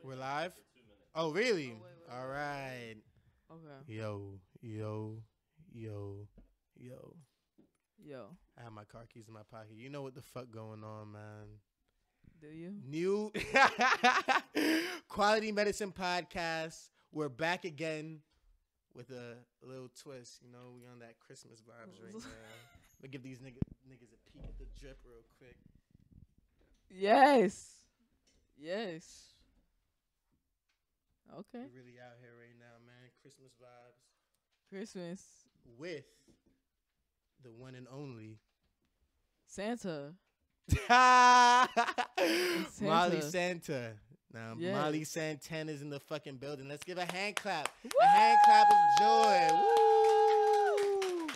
We're live? Oh, really? Oh, wait, All wait, wait, right. wait. Okay. Yo. Yo, I have my car keys in my pocket. You know what the fuck going on, man. do you? New Quality Medicine Podcast. We're back again with a little twist. You know, we on that Christmas vibes right now. Let me give these niggas a peek at the drip real quick. Yes. Okay. We're really out here right now, man. Christmas vibes Christmas. with the one and only Santa. Molly Santa. Now, Yes. Molly Santana's in the fucking building. Let's give a hand clap. A hand clap of joy. Woo!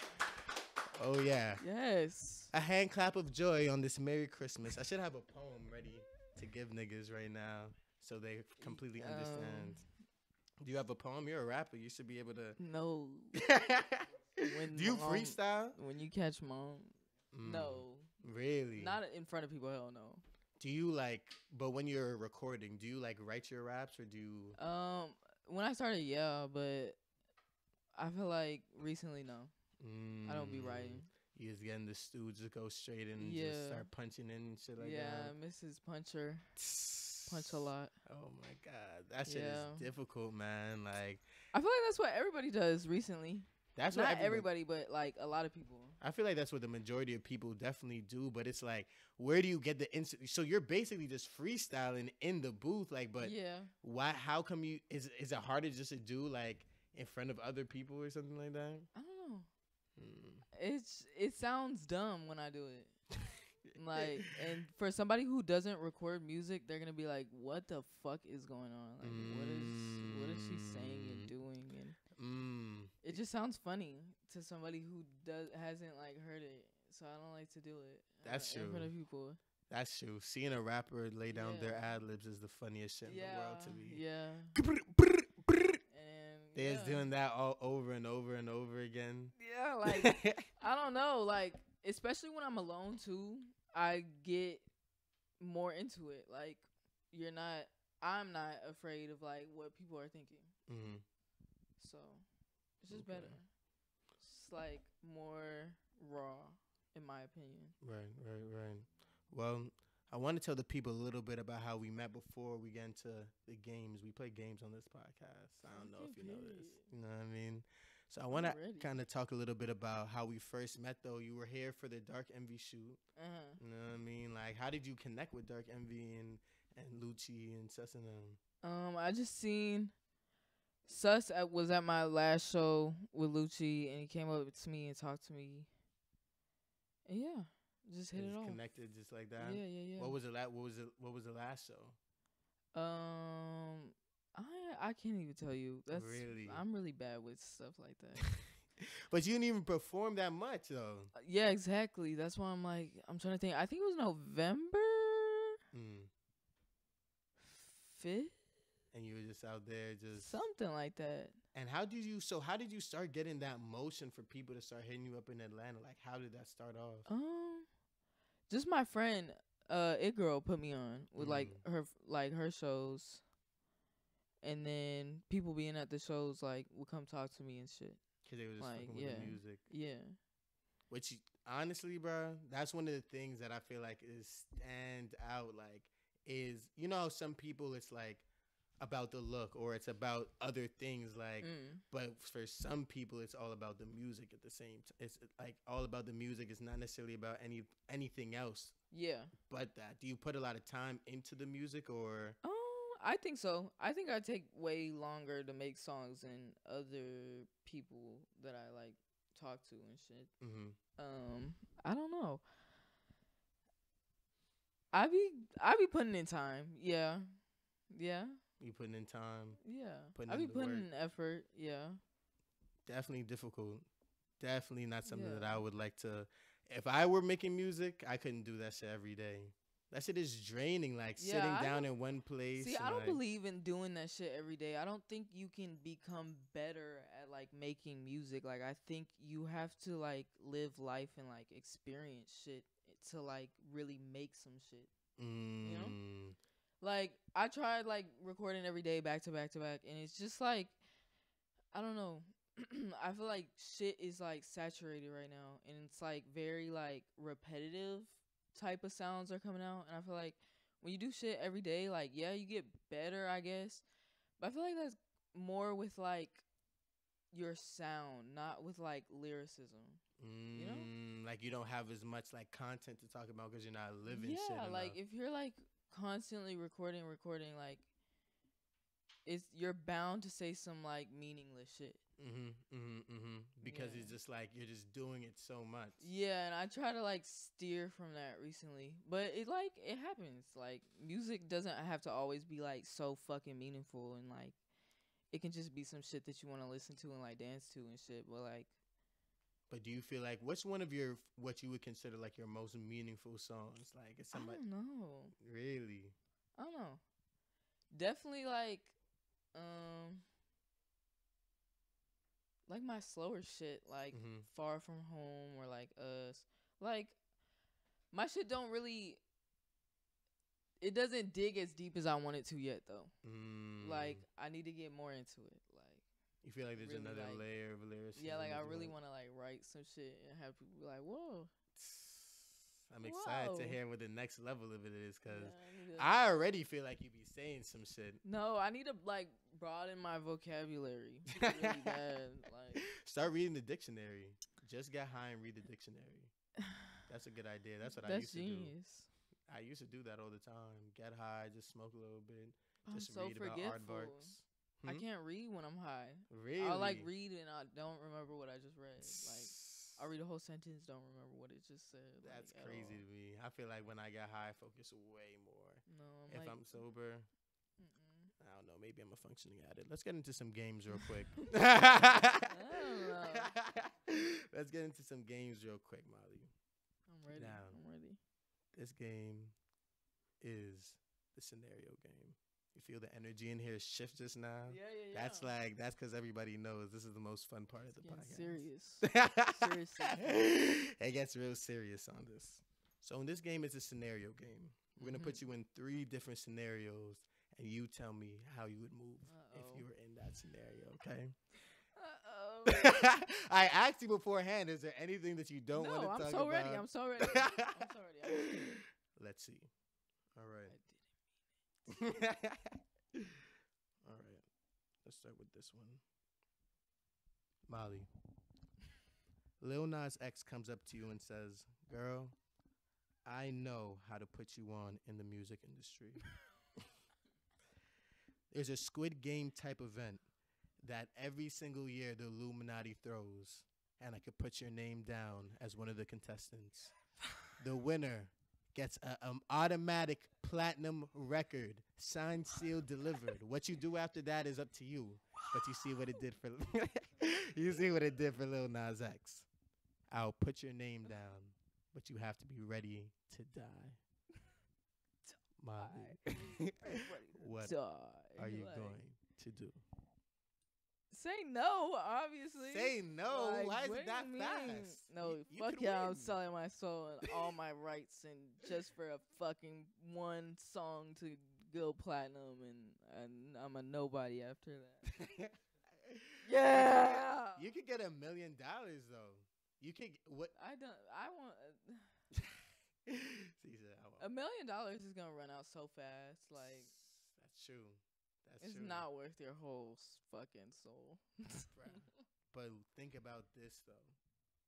Oh, yeah. Yes. A hand clap of joy on this Merry Christmas. I should have a poem ready to give niggas right now so they completely understand. Do you have a poem? You're a rapper. You should be able to. No. Do you freestyle? When you catch mom? No. Really? Not in front of people. Hell no. Do you but when you're recording, do you write your raps or do you? When I started, yeah, but I feel like recently, no. I don't be writing. You just get in the stew, just go straight in and just start punching in and shit like that. Yeah, Mrs. Puncher. Punch a lot. Oh my god, that shit is difficult, man. Like, I feel like that's what everybody does recently. That's not what everybody, but like a lot of people. I feel like that's what the majority of people definitely do. But it's like, where do you get the so you're basically just freestyling in the booth, like. But why? How come you? Is it harder just to do like in front of other people or something like that? I don't know. It sounds dumb when I do it. Like, and for somebody who doesn't record music, they're gonna be like, "What the fuck is going on? Like, what is she saying and doing?" And it just sounds funny to somebody who hasn't like heard it. So I don't like to do it. That's true. In front of people. That's true. Seeing a rapper lay down their ad libs is the funniest shit in the world to me. Yeah. They're just doing that all over and over and over again. Yeah, like I don't know, like especially when I'm alone too, I get more into it. Like I'm not afraid of like what people are thinking. So it's just better. It's like more raw, in my opinion. Right. Well, I want to tell the people a little bit about how we met before we get into the games. We play games on this podcast. I don't know if you know this. You know what I mean? So I want to kind of talk a little bit about how we first met, though. You were here for the Dark Envy shoot. You know what I mean? Like, how did you connect with Dark Envy and Lucci and Sus and them? I just seen Sus was at my last show with Lucci, and he came up to me and talked to me. And yeah. Just hit it off. Connected just like that. Yeah. What was the last show? I can't even tell you. That's really. I'm really bad with stuff like that. But you didn't even perform that much though. Yeah, exactly. That's why I'm trying to think. I think it was November 5th. And you were just out there, just something like that. And how did you start getting that motion for people to start hitting you up in Atlanta? Like, how did that start off? Just my friend, It Girl put me on with her shows, and then people being at the shows would come talk to me and shit. Cause they were just fucking with the music. Yeah. Which honestly, bro, that's one of the things that I feel like is stand out. Like, is how some people it's like about the look or it's about other things but for some people it's all about the music at the same time. It's like all about the music. It's not necessarily about anything else but that. Do you put a lot of time into the music or I think so. I think I take way longer to make songs than other people that I talk to and shit. I don't know. I be putting in time. Yeah. You putting in time. Yeah. I be putting in effort. Yeah. Definitely difficult. Definitely not something that I would like to. If I were making music, I couldn't do that shit every day. That shit is draining. Like sitting down in one place. See, I don't believe in doing that shit every day. I don't think you can become better at making music. Like I think you have to live life and experience shit to really make some shit. You know? Like I tried like recording every day back to back to back, and it's just like I don't know. I feel like shit is like saturated right now, and it's like very like repetitive type of sounds are coming out, and I feel like when you do shit every day, like yeah, you get better, I guess, but I feel like that's more with like your sound, not with like lyricism. You know? Like you don't have as much like content to talk about because you're not living shit Yeah, enough. like if you're like constantly recording, like it's you're bound to say some like meaningless shit. Because Yeah. it's just like you're just doing it so much. Yeah, and I try to like steer from that recently, but it happens. Like music doesn't have to always be like so fucking meaningful, and like it can just be some shit that you want to listen to and like dance to and shit. But like, But do you feel like what's one of your what you would consider like your most meaningful songs? Like it's somebody I don't know. really. I don't know. Definitely like my slower shit, like Far From Home or like Us. Like my shit don't really. It doesn't dig as deep as I want it to yet, though. Like I need to get more into it. Like you feel like there's really, another like, layer of lyricism. yeah, like I really want to like write some shit and have people be like, "Whoa." I'm excited to hear what the next level of it is, because yeah, I already feel like you be saying some shit. No, I need to like broaden my vocabulary really bad. Like start reading the dictionary. Just get high and read the dictionary. That's a good idea. That's what I used to do. I used to do that all the time. Get high, just smoke a little bit, just so read about aardvarks. I can't read when I'm high. Really? I'll like read and I don't remember what I just read. Like I'll read a whole sentence, don't remember what it just said. That's crazy to me. I feel like when I get high, I focus way more. No, if I'm sober, I don't know. Maybe I'm a functioning addict. Let's get into some games real quick. I don't know. Let's get into some games real quick, Molly. I'm ready. I'm ready. This game is the scenario game. You feel the energy in here shift just now? Yeah. That's because everybody knows this is the most fun part of the podcast. Serious. Seriously. It gets real serious on this. So in this game, it's a scenario game. We're going to put you in 3 different scenarios, and you tell me how you would move if you were in that scenario, okay? I asked you beforehand, is there anything that you don't want to talk about? I'm so ready. I'm so ready. Let's see. All right. All right. Let's start with this one. Molly. Lil Nas X comes up to you and says, "Girl, I know how to put you on in the music industry." There's a Squid Game type event that every single year the Illuminati throws, and I could put your name down as one of the contestants. The winner gets an automatic platinum record, signed, sealed, delivered. What you do after that is up to you. But you see what it did for Lil Nas X. I'll put your name down, but you have to be ready to die. Molly, what are you going to do? Say no, obviously. Say no? Like, why is it that fast? No, fuck yeah, I'm selling my soul and all my rights, and just for a fucking one song to go platinum, and I'm a nobody after that. Yeah. You could get $1 million though. You could what? I want. She said, I want. $1 million is gonna run out so fast. Like that's true. It's not worth your whole fucking soul. But think about this though.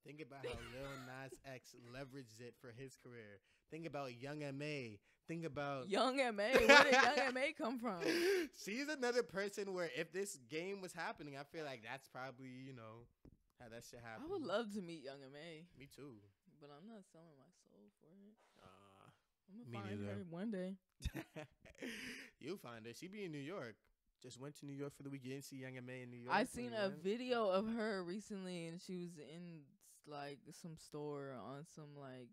Think about how Lil Nas X leveraged it for his career. Think about Young M.A. Think about Young M.A. Where did Young M.A. come from? She's another person where if this game was happening, I feel like that's probably, how that shit happened. I would love to meet Young M.A. Me too. But I'm not selling my soul for it. I'm me gonna find neither. her one day. You'll find her. She be in New York. Just went to New York for the weekend. See Young M.A. in New York. I seen a video of her recently, and she was in like some store on some like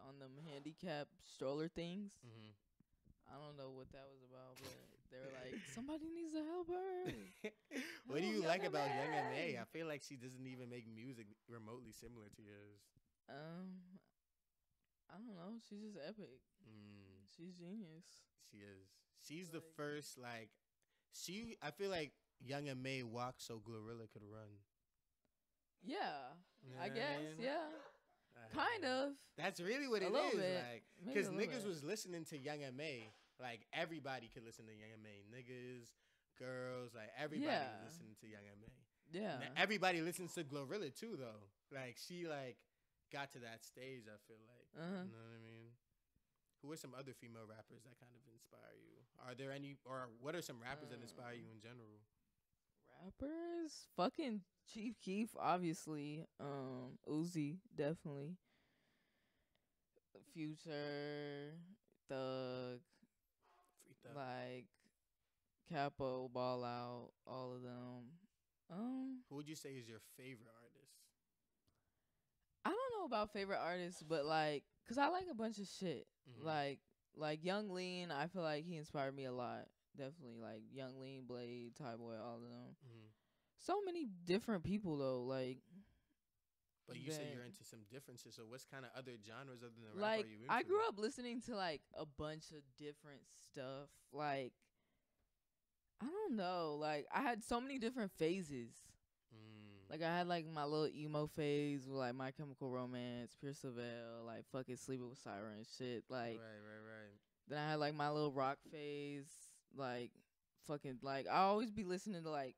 on them handicap stroller things. Mm-hmm. I don't know what that was about, but they were like, somebody needs to help her. What do you like about Young M.A.? I feel like she doesn't even make music remotely similar to yours. I don't know. She's just epic. She's genius. She is. She's the Like, first like she. I feel like Young and May walked so Glorilla could run. yeah, You know I what guess, mean? yeah, kind of, That's really what a it little is, bit, like, maybe cause a little niggas bit. was listening to Young and May, like everybody could listen to Young and May, niggas, girls, like everybody was Yeah, listening to Young and May. yeah, Everybody listens to Glorilla too, though. Like she like got to that stage. I feel like, uh-huh. you know what I mean. Who are some other female rappers that kind of inspire you? Are there any, or what are some rappers that inspire you in general? Rappers, fucking Chief Keef, obviously. Uzi, definitely. Future, Thug, Free Thug. like Capo, Ball Out, all of them. Who would you say is your favorite artist? I don't know about favorite artists, but like, cause I like a bunch of shit. Mhm. Like Young Lean, I feel like he inspired me a lot. Definitely, like Young Lean, Blade, Ty Boy, all of them. Mhm. So many different people though. Like, But you say you're into some differences. So what's kind of other genres other than rap like are you into? I grew up listening to like a bunch of different stuff. Like, I don't know. Like, I had so many different phases. Like, I had like my little emo phase with like My Chemical Romance, Pure Savelle, like fucking Sleeping with Siren shit. Like, right. then I had like my little rock phase. Like, fucking like I always be listening to like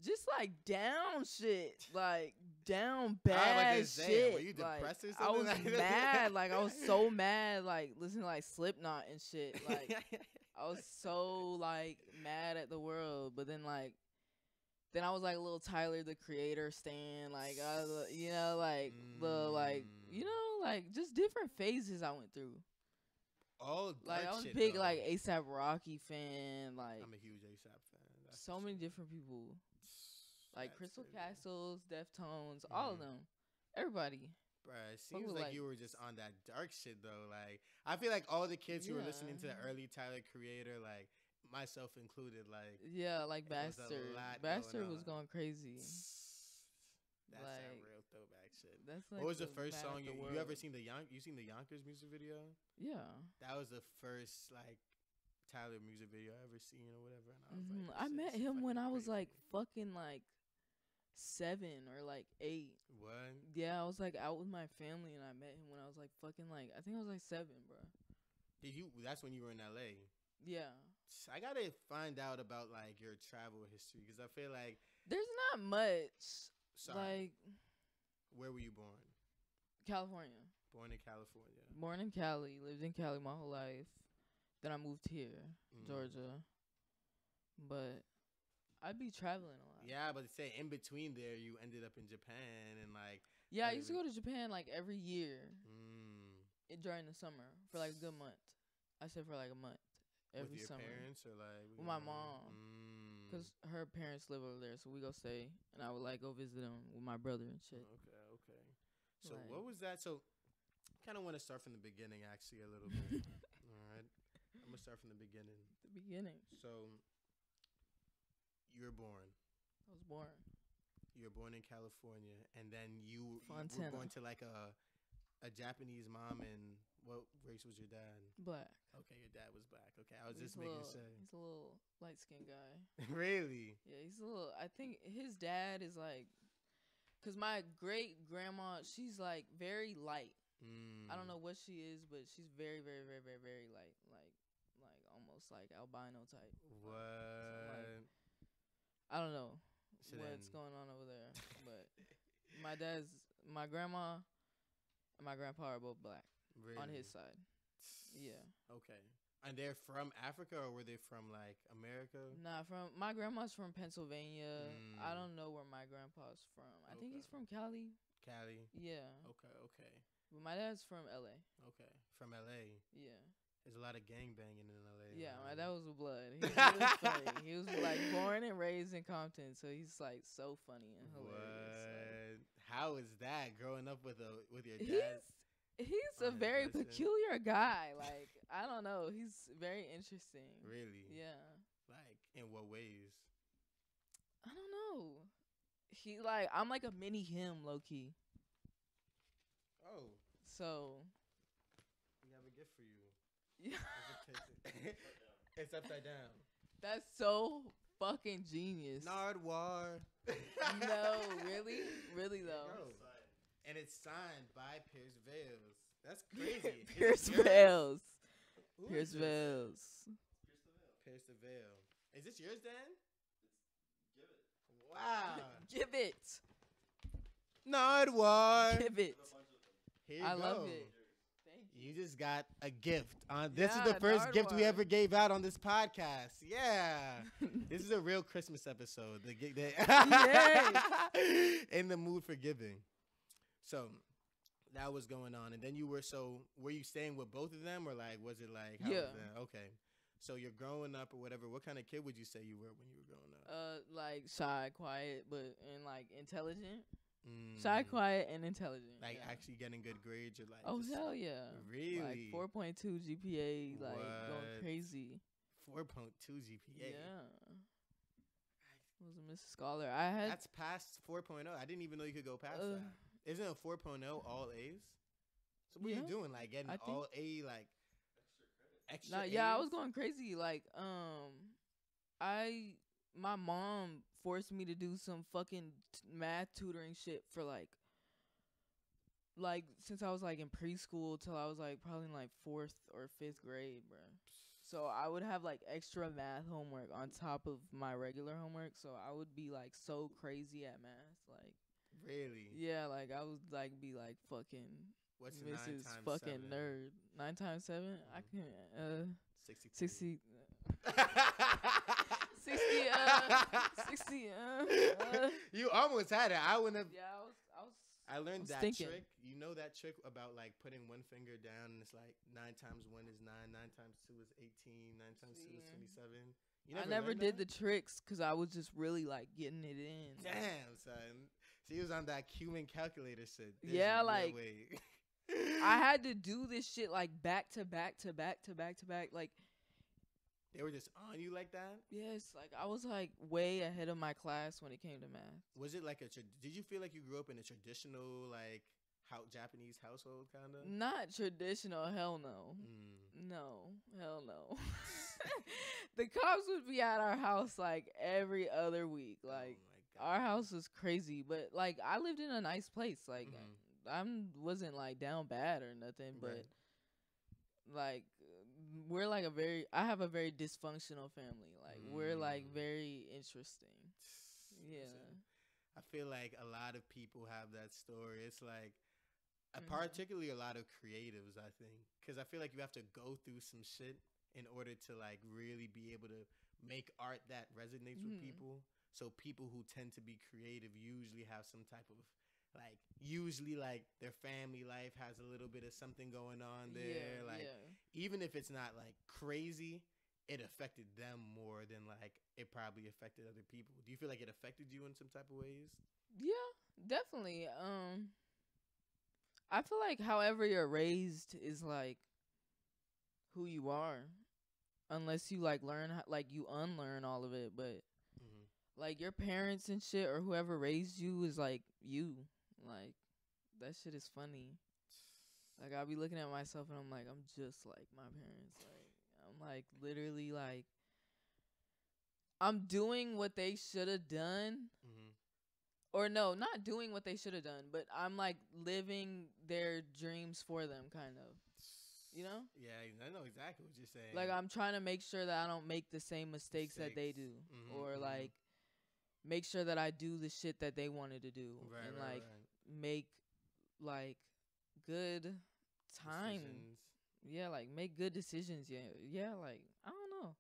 just like down shit, like down bad shit. Were you depressed or I something? was like that? mad, like I was so mad, like listening to like Slipknot and shit. Like I was so like mad at the world, but then I was like a little Tyler the Creator stan, like you know, like the like you know, like just different phases I went through. Oh, Like I was shit, big though. like ASAP Rocky fan, like I'm a huge ASAP fan. That's so many different people. Like That's Crystal crazy. Castles, Deftones, all of them. Everybody. Bruh, it Fuck seems with, like like- you were just on that dark shit though. Like I feel like all the kids who were listening to the Yeah. early Tyler Creator, like myself included, like Yeah, like It was a Bastard. lot Bastard going was on. going crazy. that's that Like, real throwback shit. That's like What was the first mad song at the you ever world. seen you seen the Yonkers music video? Yeah. That was the first like Tyler music video I ever seen or whatever. And I was like, I this met shit's him when fucking I was like crazy. fucking like 7 or like 8. What? Yeah, I was like out with my family and I met him when I was like fucking like I think I was like 7, bro. Did you? That's when you were in LA. Yeah. I gotta find out about like your travel history because I feel like. There's not much. Sorry. Like Where were you born? California. Born in California. Born in Cali, lived in Cali my whole life. Then I moved here, Georgia. But I'd be traveling a lot. Yeah, but say in between there, you ended up in Japan and like. Yeah, I used to go to Japan like every year during the summer for like a good month. I said for like a month every with your summer. parents or like With my mom. Because her parents live over there, so we go stay. And I would like go visit them with my brother and shit. Okay. So Like- what was that? So kind of want to start from the beginning actually a little bit. All right. I'm going to start from the beginning. The beginning. So you were born. I was born. You were born in California, and then you were Santana. going to like a Japanese mom, and what race was your dad? Black. Okay, your dad was black. Okay, I was He's just a making little- sure. He's a little light-skinned guy. Really? Yeah, he's a little. I think his dad is like, cause my great grandma, she's like very light. I don't know what she is, but she's very, very, very, very, very light, like almost like albino type. What? I don't know So what's then- going on over there, but my grandma, and my grandpa are both black Really? on his side. Yeah. Okay. And they're from Africa, or were they from like America? Nah, my grandma's from Pennsylvania. I Mm. don't know where my grandpa's from. I think he's Okay. from Cali. Cali. Yeah. Okay. But my dad's from LA. Okay. From LA. Yeah. There's a lot of gang banging in LA. Yeah, my man. dad was a blood. He was funny. He was like born and raised in Compton, so he's like so funny and hilarious. What? How is that growing up with your Like, dad? he's on a his very lesson? peculiar guy. Like I don't know. He's very interesting. Really? Yeah. Like in what ways? I don't know. I'm like a mini him, low key. Oh, So we have a gift for you. yeah. Is it- It's upside down. That's so fucking genius. Nardwar. No, really? Really, though. Bro. And it's signed by Pierce Vales. That's crazy. Pierce Vales. Who is Pierce this? Vales. Pierce the Veil. Is this yours, Dan? Wow. Give it. Nardwar. Give it. Here you I go. love it. Thank you. You just got a gift. This is Yeah, the first gift we Nardwar. ever gave out on this podcast. Yeah. This is a real Christmas episode. In the mood for giving. So that was going on. And then were you staying with both of them, or like, was it like, how was that? Okay. So you're growing up or whatever. What kind of kid would you say you were when you were growing up? Like shy, quiet, and like intelligent. Shy, quiet, and intelligent. Like actually getting good grades, or like? Oh hell yeah! Really? Like 4.2 GPA, like going crazy. 4.2 GPA. Yeah. Was a Miss Scholar. I had. That's past 4.0. I didn't even know you could go past that. Isn't a 4.0 all A's? So what are you doing? Like getting all A, like extra A's? Yeah, I was going crazy. Like, my mom forced me to do some fucking math tutoring shit for like since I was like in preschool till I was like probably in like 4th or 5th grade, bro. So I would have like extra math homework on top of my regular homework. So I would be like so crazy at math, like. Really? Yeah, like I would like be like fucking. What's Mrs. 9 times fucking 7? nerd. 9 times 7? I can't. 60. 60. 60. You almost had it. I wouldn't have. Yeah, I learned that thinking. trick. You know that trick about like putting one finger down and it's like 9 times 1 is 9, 9 times 2 is 18, 9 times 2 is 27. I never did the tricks because I was just really like getting it in. Damn, son. She was on that cumin calculator shit. Yeah, like I had to do this shit like back to back to back to back to back. Like they were just on you like that? Yes, like I was like way ahead of my class when it came to math. Was it like did you feel like you grew up in a traditional like Japanese household kind of? Not traditional, hell no. No, hell no. The cops would be at our house like every other week. Like our house was crazy, but like I lived in a nice place. Like I wasn't like down bad or nothing, but like we're like I have a very dysfunctional family. Like we're like very interesting. Yeah. I feel like a lot of people have that story. It's like particularly a lot of creatives, I think, because I feel like you have to go through some shit in order to like really be able to make art that resonates with people. So people who tend to be creative usually have some type of usually their family life has a little bit of something going on there. Even if it's not like crazy, it affected them more than like it probably affected other people. Do you feel like it affected you in some type of ways? Yeah, definitely. I feel like however you're raised is like who you are, unless you like learn you unlearn all of it. But like your parents and shit or whoever raised you is like you. Like that shit is funny. Like I'll be looking at myself and I'm like, I'm just like my parents. Like I'm like literally like I'm doing what they should have done. Or no, not doing what they should have done, but I'm like living their dreams for them, kind of. You know? Yeah, I know exactly what you're saying. Like I'm trying to make sure that I don't make the same mistakes that they do, or like make sure that I do the shit that they wanted to do, and make like good time. Decisions. Yeah, like make good decisions. Yeah, like I don't know.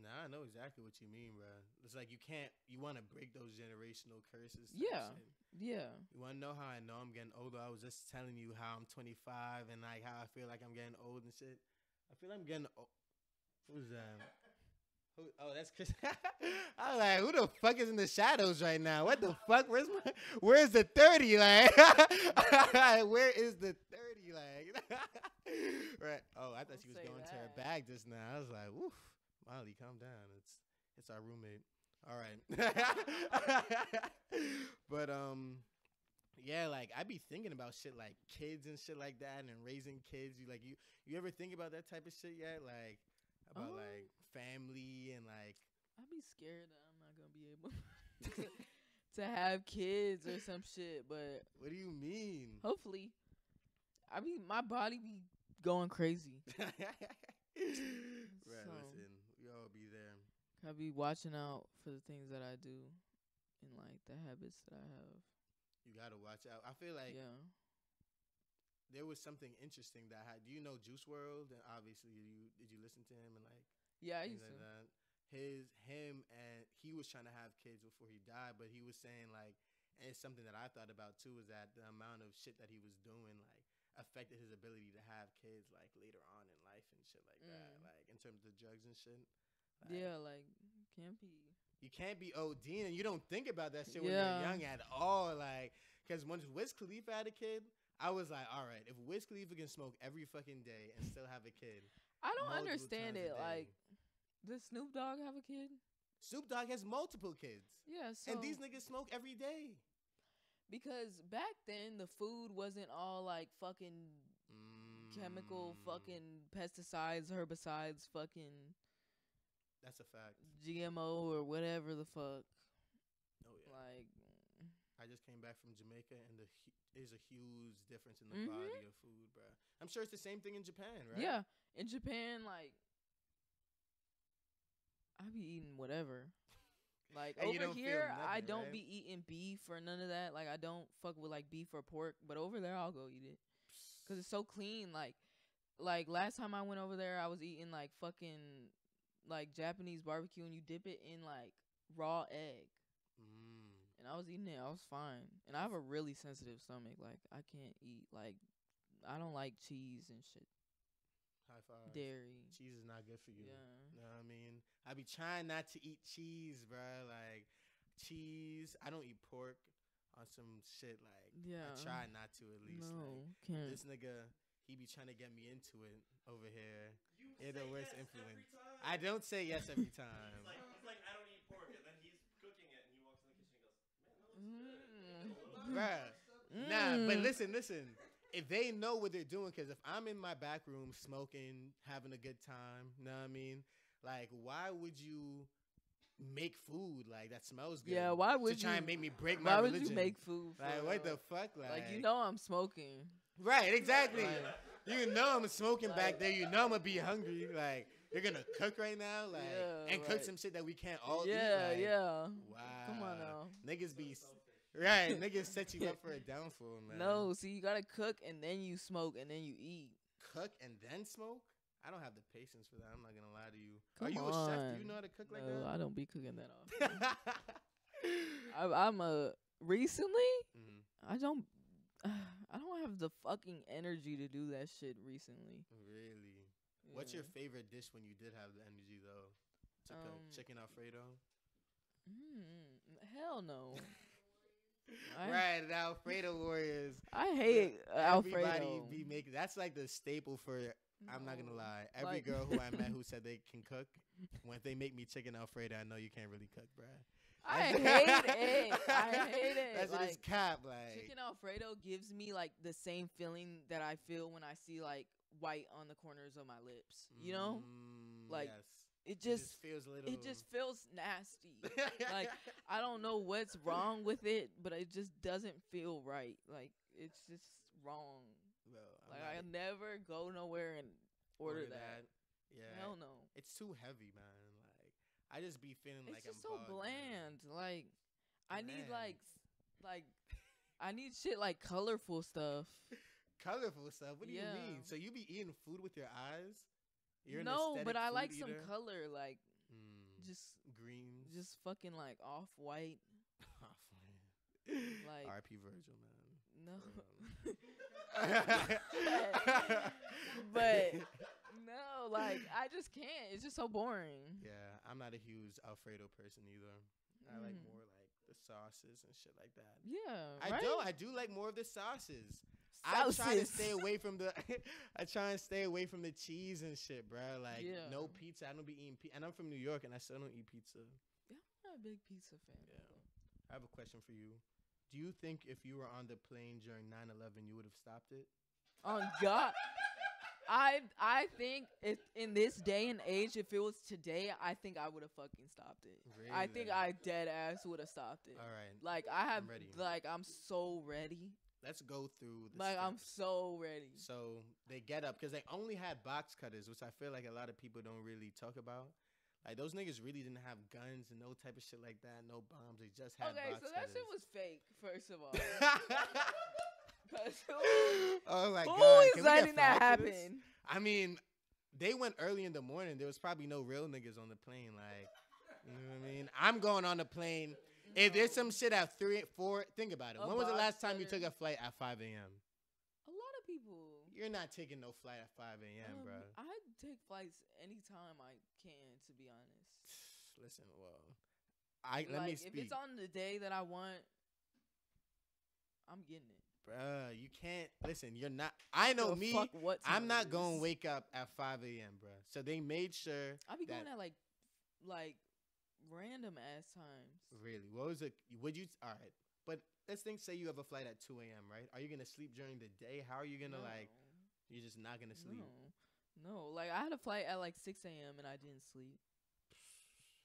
Nah, I know exactly what you mean, bro. It's like you want to break those generational curses. Yeah. You want to know how I know I'm getting older? I was just telling you how I'm 25 and like how I feel like I'm getting old and shit. I feel I'm getting old. Who's that? Oh, that's Chris. I was like, who the fuck is in the shadows right now? What the fuck? Where's the 30? Like, where is the 30? Like, right? Oh, I thought she was going to her bag just now. I was like, woof. Molly, calm down. It's our roommate. All right. But yeah, like I be thinking about shit like kids and shit like that and raising kids. You ever think about that type of shit yet? Like about like family and like. I'd be scared that I'm not gonna be able to have kids or some shit, but What do you mean? hopefully, my body be going crazy. Right, So, listen, we all be there. I be watching out for the things that I do and like the habits that I have. You gotta watch out. I feel like Yeah. there was something interesting that do you know Juice World? And obviously, did you listen to him and like Yeah, I things used like to. that? Him, and he was trying to have kids before he died, but he was saying like, and it's something that I thought about too, is that the amount of shit that he was doing like affected his ability to have kids like later on in life and shit like that, like in terms of drugs and shit. Like, Yeah, like can't be. you can't be ODing and you don't think about that shit when you're young at all, like, because once Wiz Khalifa had a kid, I was like, all right, if Wiz Khalifa can smoke every fucking day and still have a kid, I don't multiple understand times a it. day. Like, does Snoop Dogg have a kid? Snoop Dogg has multiple kids. Yeah, so And these niggas smoke every day. because back then the food wasn't all like fucking chemical, fucking pesticides, herbicides, fucking That's a fact. GMO or whatever the fuck. Oh yeah. Like, I just came back from Jamaica, and there's a huge difference in the quality of food, bro. I'm sure it's the same thing in Japan, right? yeah, in Japan, like, I be eating whatever. Like And you over don't feel here, I nothing, don't right? be eating beef or none of that. Like I don't fuck with like beef or pork, but over there I'll go eat it because it's so clean. Like last time I went over there, I was eating like fucking like Japanese barbecue, and you dip it in like raw egg. And I was eating it. I was fine. And I have a really sensitive stomach. Like, I can't eat. Like, I don't like cheese and shit. High five. Dairy. Cheese is not good for you. Yeah. You know what I mean? I be trying not to eat cheese, bro. Like, cheese. I don't eat pork on some shit. Like, Yeah. I try not to at least. No, Like, can't. this nigga, he be trying to get me into it over here. You the say worst yes influence. every time. I don't say yes every time. He's like, I don't eat pork, and then he's cooking it, and he walks in the kitchen and goes, man, that looks good. Bruh. Nah, but listen. If they know what they're doing, because if I'm in my back room smoking, having a good time, know what I mean? Like, why would you make food like that smells good? Yeah, why would to try you? and make me break my Why would religion? you make food for Like, what the fuck? Like, you know I'm smoking. Right, exactly. Like, you know I'm smoking back like- there. You know I'm gonna be hungry. Like, you're gonna cook right now, like, Yeah, and cook right. some shit that we can't all eat. Yeah, Like, yeah. Wow. Come on now. Niggas be right. Niggas set you up for a downfall, man. No, see, you gotta cook and then you smoke and then you eat. Cook and then smoke? I don't have the patience for that. I'm not gonna lie to you. Come Are you a chef? Do on. you know how to cook like No, I that? don't be cooking that often. Recently, I don't have the fucking energy to do that shit recently. Really? What's your Yeah. favorite dish when you did have the energy though? To cook chicken Alfredo? Hell no. Right, the Alfredo Warriors. I hate Everybody Alfredo. be making. That's like the staple for. I'm not gonna No. lie. Every Like- girl who I met who said they can cook, when they make me chicken Alfredo, I know you can't really cook, bruh. I hate it. I hate it. That's like, it's cap, like. chicken Alfredo gives me like the same feeling that I feel when I see like white on the corners of my lips. You know? Like, yes. It just feels a little. it just feels nasty. Like, I don't know what's wrong with it, but it just doesn't feel right. Like, it's just wrong. Well, Like, I never go nowhere and order that. Yeah. Hell no. It's too heavy, man. Like, I just be feeling It's like just I'm so bugged, bland. man. Like, I need Bland. like I need shit like colorful stuff. Colorful stuff. What do you Yeah. mean? So you be eating food with your eyes? You're an No, but aesthetic I food like some eater? color, like Mm, just greens. fucking like off white. Like, R.P. Virgil, man. No. For But no, like I just can't. It's just so boring. yeah, I'm not a huge Alfredo person either. I like Mm. more like the sauces and shit like that. Yeah, I right? do. I do like more of the sauces. I try to stay away from the. I try and stay away from the cheese and shit, bro. Like Yeah. no pizza. I don't be eating pizza. And I'm from New York, and I still don't eat pizza. Yeah, I'm not a big pizza fan. Yeah. I have a question for you. Do you think if you were on the plane during 9/11, you would have stopped it? On God, I think if in this day and age, if it was today, I think I would have fucking stopped it. I think Really? I dead ass would have stopped it. All right. Like I have, I'm ready. like I'm so ready. Let's go through the Like I'm steps. so ready. So they get up because they only had box cutters, which I feel like a lot of people don't really talk about. Like those niggas really didn't have guns and no type of shit like that, no bombs. They just had Okay, box so that cutters. shit was fake. First of all, 'Cause Oh my who god! is Can we get letting that flags for this? happen? I mean, they went early in the morning. There was probably no real niggas on the plane. Like, you know what I mean? I'm going on the plane. If there's some shit at 3, 4, think about it. A When was the box last time you cutter. took a flight at 5 a.m.? A lot of people. You're not taking no flight at 5 a.m., bro. I take flights anytime I can, to be honest. Listen, well, let me Like, speak. if it's on the day that I want, I'm getting it. Bruh, you can't listen. You're not. I know The me. fuck what time I'm it not is. going to wake up at 5 a.m., bruh. So they made sure. I be going that- at like random ass times. Really, what was it? Would you? All right, but let's say you have a flight at 2 a.m., right? Are you gonna sleep during the day? How are you gonna like? You're just not gonna sleep. No. Like I had a flight at like 6 a.m. and I didn't sleep.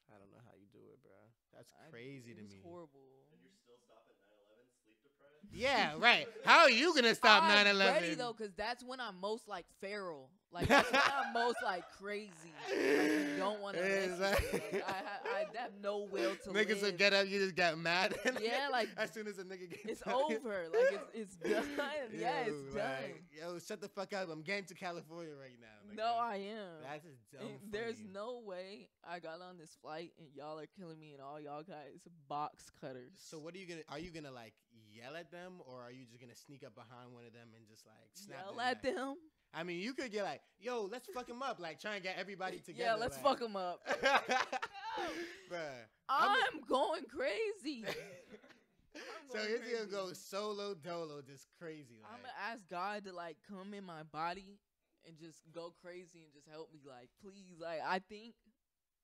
I don't know how you do it, bruh. That's crazy to It was me. horrible. And you're still stopping 9/11, sleep deprived. Yeah, right. How are you gonna stop I'm 9/11? ready though, cause that's when I'm most like feral. Like that's when I'm most like crazy. Like you don't want to. It's like- I have no will to Niggas will live. get up, you just got mad. Yeah, like, as soon as a nigga gets It's up, over. Like it's done. Yeah, Yo, it's done. like, yo, shut the fuck up. I'm getting to California right now. No, I am. That's just dumb. And there's funny. no way I got on this flight and y'all are killing me and all y'all guys box cutters. So what are you gonna like yell at them, or are you just gonna sneak up behind one of them and just like snap yell their at neck? them? I mean, you could get like, yo, let's fuck him up, like try and get everybody together. Yeah, let's like. fuck them up. Bruh. I'm going crazy. So he's gonna go solo dolo, just crazy. Like. I'm gonna ask God to like come in my body and just go crazy and just help me. Like, please, like I think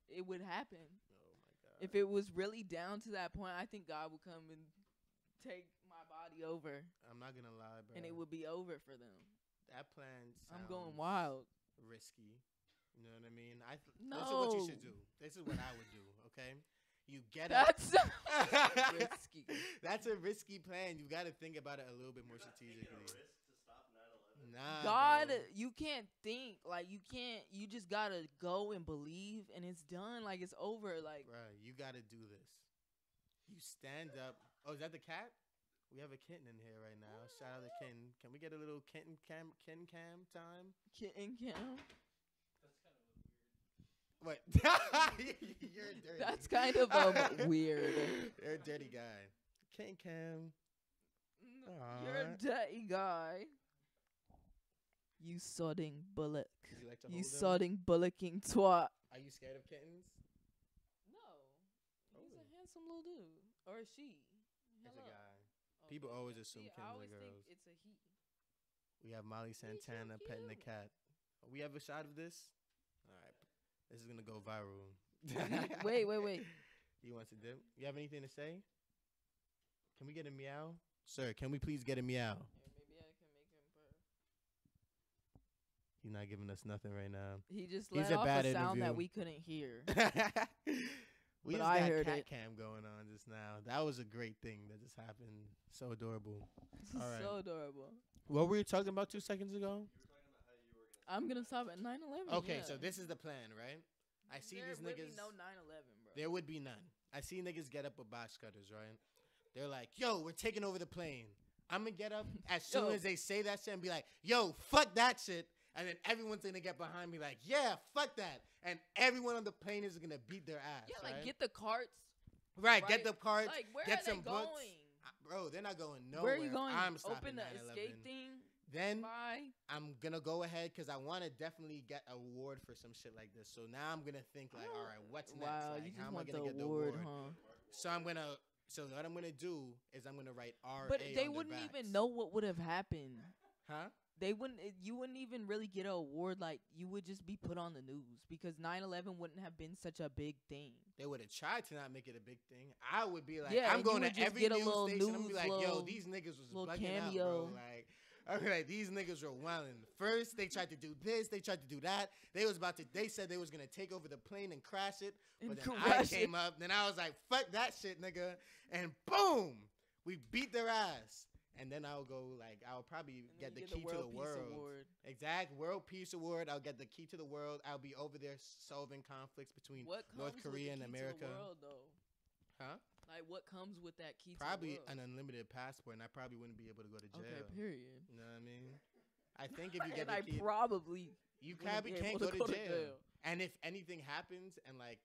it would happen. Oh my god. If it was really down to that point, I think God would come and take my body over, I'm not gonna lie, bro. and it would be over for them. That plan. I'm going sounds wild. Risky. You know what I mean? This is what you No. should do. This is what I would do. Okay. You get up. That's risky. That's a risky plan. You got to think about it a little bit more Taking a strategically. risk to stop 9/11. Nah, God, bro. you can't think. Like, you can't. You just gotta go and believe, and it's done. Like, it's over. Like, Bruh, you got to do this. You stand up. Oh, is that the cat? We have a kitten in here right now. Shout out to kitten. Can we get a little kitten cam time? kitten cam. What? You're dirty. That's kind of weird. You're a dirty guy. Kitten cam. You're a Aw. dirty guy. You sodding bullock. Would you like to You hold him? sodding bullocking twat. Are you scared of kittens? No. He's Oh. a handsome little dude. Or a she. It's a Hello. guy. People always assume See, kittens I are always think girls. it's a he. We have Molly Santana petting the cute. cat. We have a shot of this? All right. This is going to go viral. Wait. He wants to dip. You have anything to say? Can we get a meow? Sir, can we please get a meow? Here, maybe I can make him purr. He's not giving us nothing right now. He just He's let a off bad a sound that interview. we couldn't hear. We But just I got heard cat it. cam going on just now. That was a great thing that just happened. So adorable. This is All right. so adorable. What were you talking about 2 seconds ago? I'm gonna stop at 9/11. Okay, yeah. so this is the plan, right? I see there these would niggas. Be no 9/11, bro. There would be none. I see niggas get up with box cutters, right? They're like, yo, we're taking over the plane. I'm going to get up as soon Yo. as they say that shit and be like, yo, fuck that shit. And then everyone's going to get behind me like, yeah, fuck that. And everyone on the plane is going to beat their ass, Yeah, like right? get the carts. Right, get right? the carts, Like where get are some they books. going? Bro, they're not going nowhere. Where are you going? I'm stopping Open the 9/11. escape thing. Then Bye. I'm going to go ahead because I want to definitely get an award for some shit like this. So now I'm going to think like, all right, what's next? Wow, Like, you how just am I want going the to get the award, award? huh? So what I'm gonna do is I'm gonna write R. But they wouldn't even know what would have happened. Huh? They wouldn't. You wouldn't even really get an award. Like you would just be put on the news because 9/11 wouldn't have been such a big thing. They would have tried to not make it a big thing. I would be like, Yeah, I'm and going you to would just every get a news little station. I'm be news, like, yo, little- these niggas was little bugging out, cameo. bro. Like, I be like, these niggas were wilding. First, they tried to do this. They tried to do that. They said they was going to take over the plane and crash it. But then I came up. Then I was like, fuck that shit, nigga. And boom, we beat their ass. And then I'll probably get the key to the world. Exact World Peace Award. I'll get the key to the world. I'll be over there solving conflicts between North Korea and America. World, though? Huh? Like, what comes with that key probably to the world? An unlimited passport, and I probably wouldn't be able to go to jail. Okay, period. You know what I mean? I think if you get I the key, probably you probably can't go to jail. And if anything happens and like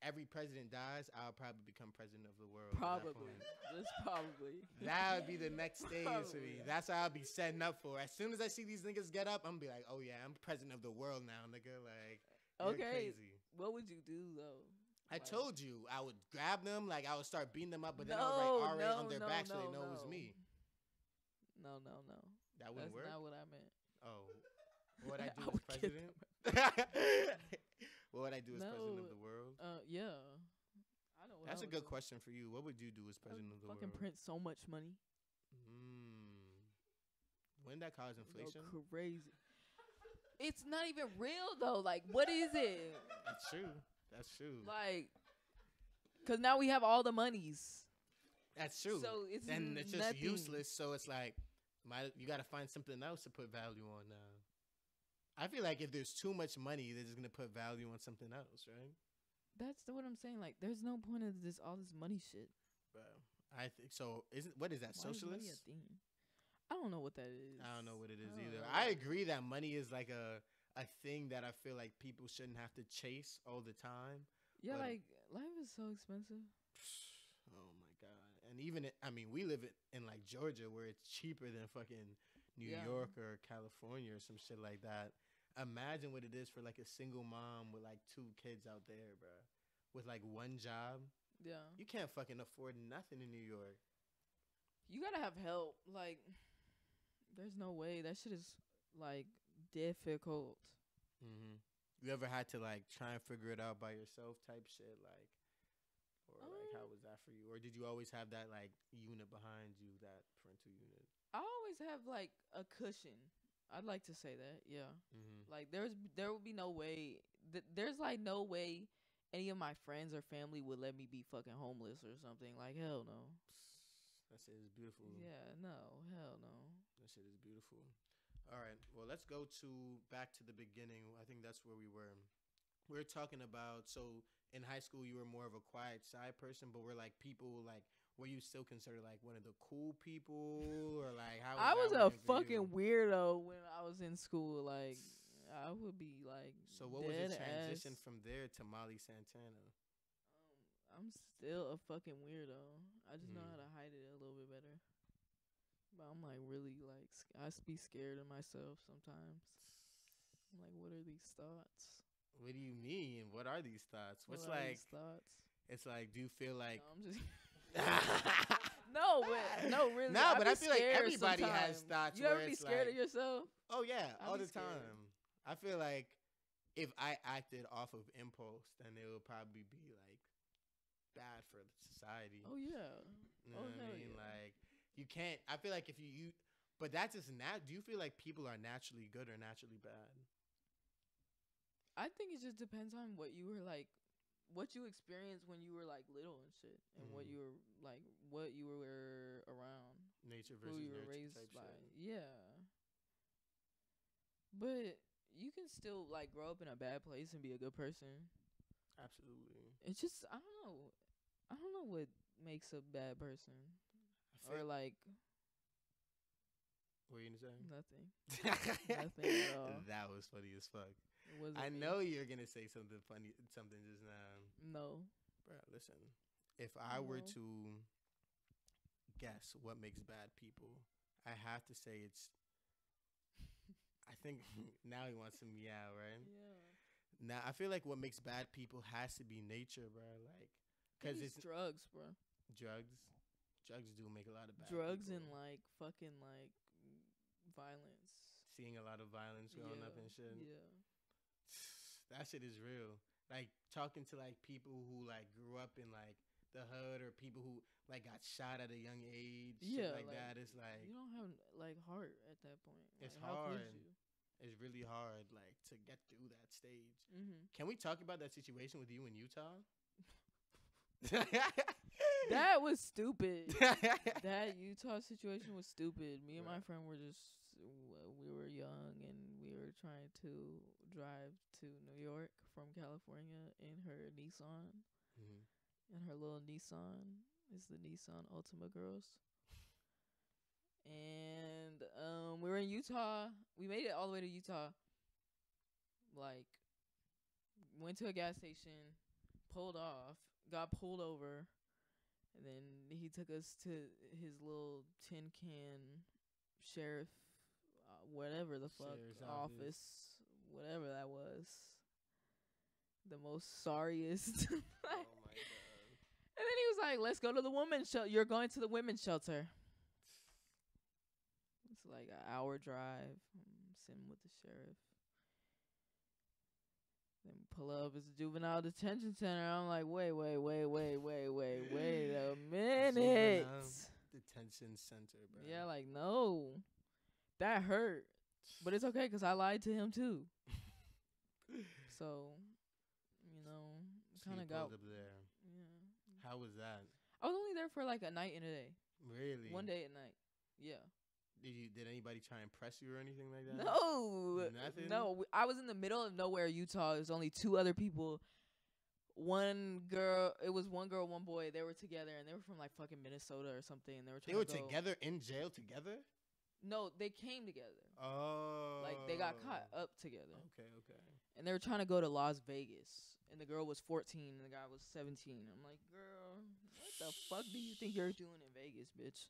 every president dies, I'll probably become president of the world. Probably. Just probably. That would be the next stage for me. That's what I'll be setting up for. As soon as I see these niggas get up, I'm gonna be like, oh yeah, I'm president of the world now, nigga. Like, you're crazy. What would you do though? I told you I would grab them, like I would start beating them up, but then I would write RA on their back so they know it was me. No. That wouldn't work. That's not what I meant. Oh, what would I do as president? What would I do as president of the world? Yeah. I know. That's a good question for you. What would you do as president of the world? Fucking print so much money. Wouldn't that cause inflation? Go crazy. It's not even real though. Like, what is it? That's true. That's true. Like, cause now we have all the monies. That's true. So it's just nothing. useless. So it's like, you got to find something else to put value on now. I feel like if there's too much money, they're just gonna put value on something else, right? That's what I'm saying. Like, there's no point of all this money shit. Bro, I think so. What is that? Why Socialist? is money a thing? I don't know what that is. I don't know what it is either. I agree that money is like a thing that I feel like people shouldn't have to chase all the time. Yeah, like life is so expensive. Oh my god! And even we live in like Georgia, where it's cheaper than fucking New York or California or some shit like that. Imagine what it is for like a single mom with like 2 kids out there, bro, with like 1 job. Yeah, you can't fucking afford nothing in New York. You gotta have help. Like, there's no way. That shit is like difficult. You ever had to like try and figure it out by yourself type shit, like, or like how was that for you? Or did you always have that like unit behind you, that parental unit? I always have like a cushion. I'd like to say that, yeah. Like there would be no way. There's like no way any of my friends or family would let me be fucking homeless or something. Like, hell no. That shit is beautiful. Yeah, no, hell no. That shit is beautiful. All right, well, let's go back to the beginning. I think that's where we were. We were talking about, so in high school you were more of a quiet, shy person, but we're like people like. Were you still considered like one of the cool people, or like how? I was a fucking weirdo when I was in school. Like, I would be like. So what was the transition from there to Molly Santana? I'm still a fucking weirdo. I just know how to hide it a little bit better. But I'm like really like I be scared of myself sometimes. I'm like, what are these thoughts? What do you mean? What are these thoughts? What's what like? These thoughts? It's like, do you feel like? No, I'm just. No, really. No, but I feel like everybody has thoughts. You ever be scared of yourself? Oh yeah, all the time. I feel like if I acted off of impulse, then it would probably be like bad for society. Oh yeah. You know what I mean? Yeah. Like you can't. I feel like if you but that's just do you feel like people are naturally good or naturally bad? I think it just depends on what you were like. What you experienced when you were like little and shit, and what you were like, what you were around, nature versus who you were raised by, yeah. But you can still like grow up in a bad place and be a good person. Absolutely. It's just I don't know what makes a bad person, or like. What were you gonna say? Nothing. Nothing at all. That was funny as fuck. I know you're gonna say something funny, something just now. No, bro. Listen, if I were to guess what makes bad people, I have to say it's. I think now he wants some meow, right? Yeah. Now I feel like what makes bad people has to be nature, bro. Like, cause it's drugs, bro. Drugs do make a lot of bad. Drugs people. And like fucking like violence. Seeing a lot of violence growing up and shit. Yeah. That shit is real. Like talking to like people who like grew up in like the hood or people who like got shot at a young age, Yeah, shit like like, that. It's like you don't have like heart at that point. it's Like, how could hard. you? It's really hard, like to get through that stage. Mm-hmm. Can we talk about that situation with you in Utah? That was stupid. That Utah situation was stupid. Me and my friend were just we were young and we were trying to drive to New York from California in her Nissan. Mhm. And her little Nissan is the Nissan Ultima Girls. And we were in Utah. We made it all the way to Utah. Like, went to a gas station, pulled off, got pulled over, and then he took us to his little tin can sheriff, whatever the fuck, Sheriff's office, whatever that was. The most sorriest. Oh my god. And then he was like, "Let's go to the women's shelter. You're going to the women's shelter." It's like an hour drive. Sitting with the sheriff. Then pull up. It's a juvenile detention center. I'm like, wait a minute. Juvenile detention center, bro. Yeah, like, no. That hurt. But it's okay because I lied to him too. So, you know, So you kind of got. pulled up there. Yeah. How was that? I was only there for like a night and a day. Really? One day at night. Yeah. Did anybody try and press you or anything like that? No. Nothing? No. I was in the middle of nowhere, Utah. There's only two other people. One girl, it was one girl, one boy. They were together and they were from like fucking Minnesota or something. And they were They trying were to go. together in jail together? No, they came together. Oh. Like they got caught up together. Okay. And they were trying to go to Las Vegas. And the girl was 14 and the guy was 17. I'm like, girl, what the fuck do you think you're doing in Vegas, bitch?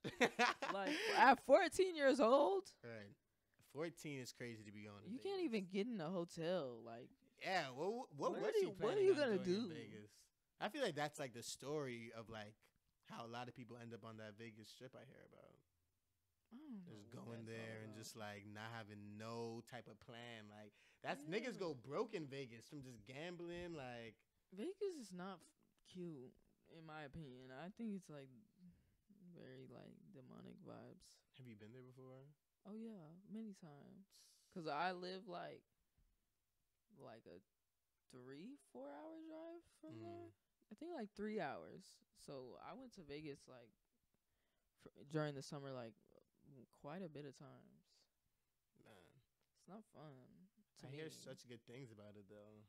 Like, at 14 years old? Right. 14 is crazy to be going to You Vegas. can't even get in a hotel. Like, Yeah, what What was are she you- planning what are you on gonna doing in do? Vegas? I feel like that's like the story of like how a lot of people end up on that Vegas strip I hear about. I don't know Just what going that's all there and about. just like not having no type of plan. Like that's niggas go broke in Vegas from just gambling. Like Vegas is not cute, in my opinion. I think it's like very like demonic vibes. have you been there before? Oh yeah, many times. 'Cause I live like a 3-4 hour drive from there. I think like 3 hours. So I went to Vegas like during the summer like quite a bit of times. Man, It's not fun. To I me. hear such good things about it though.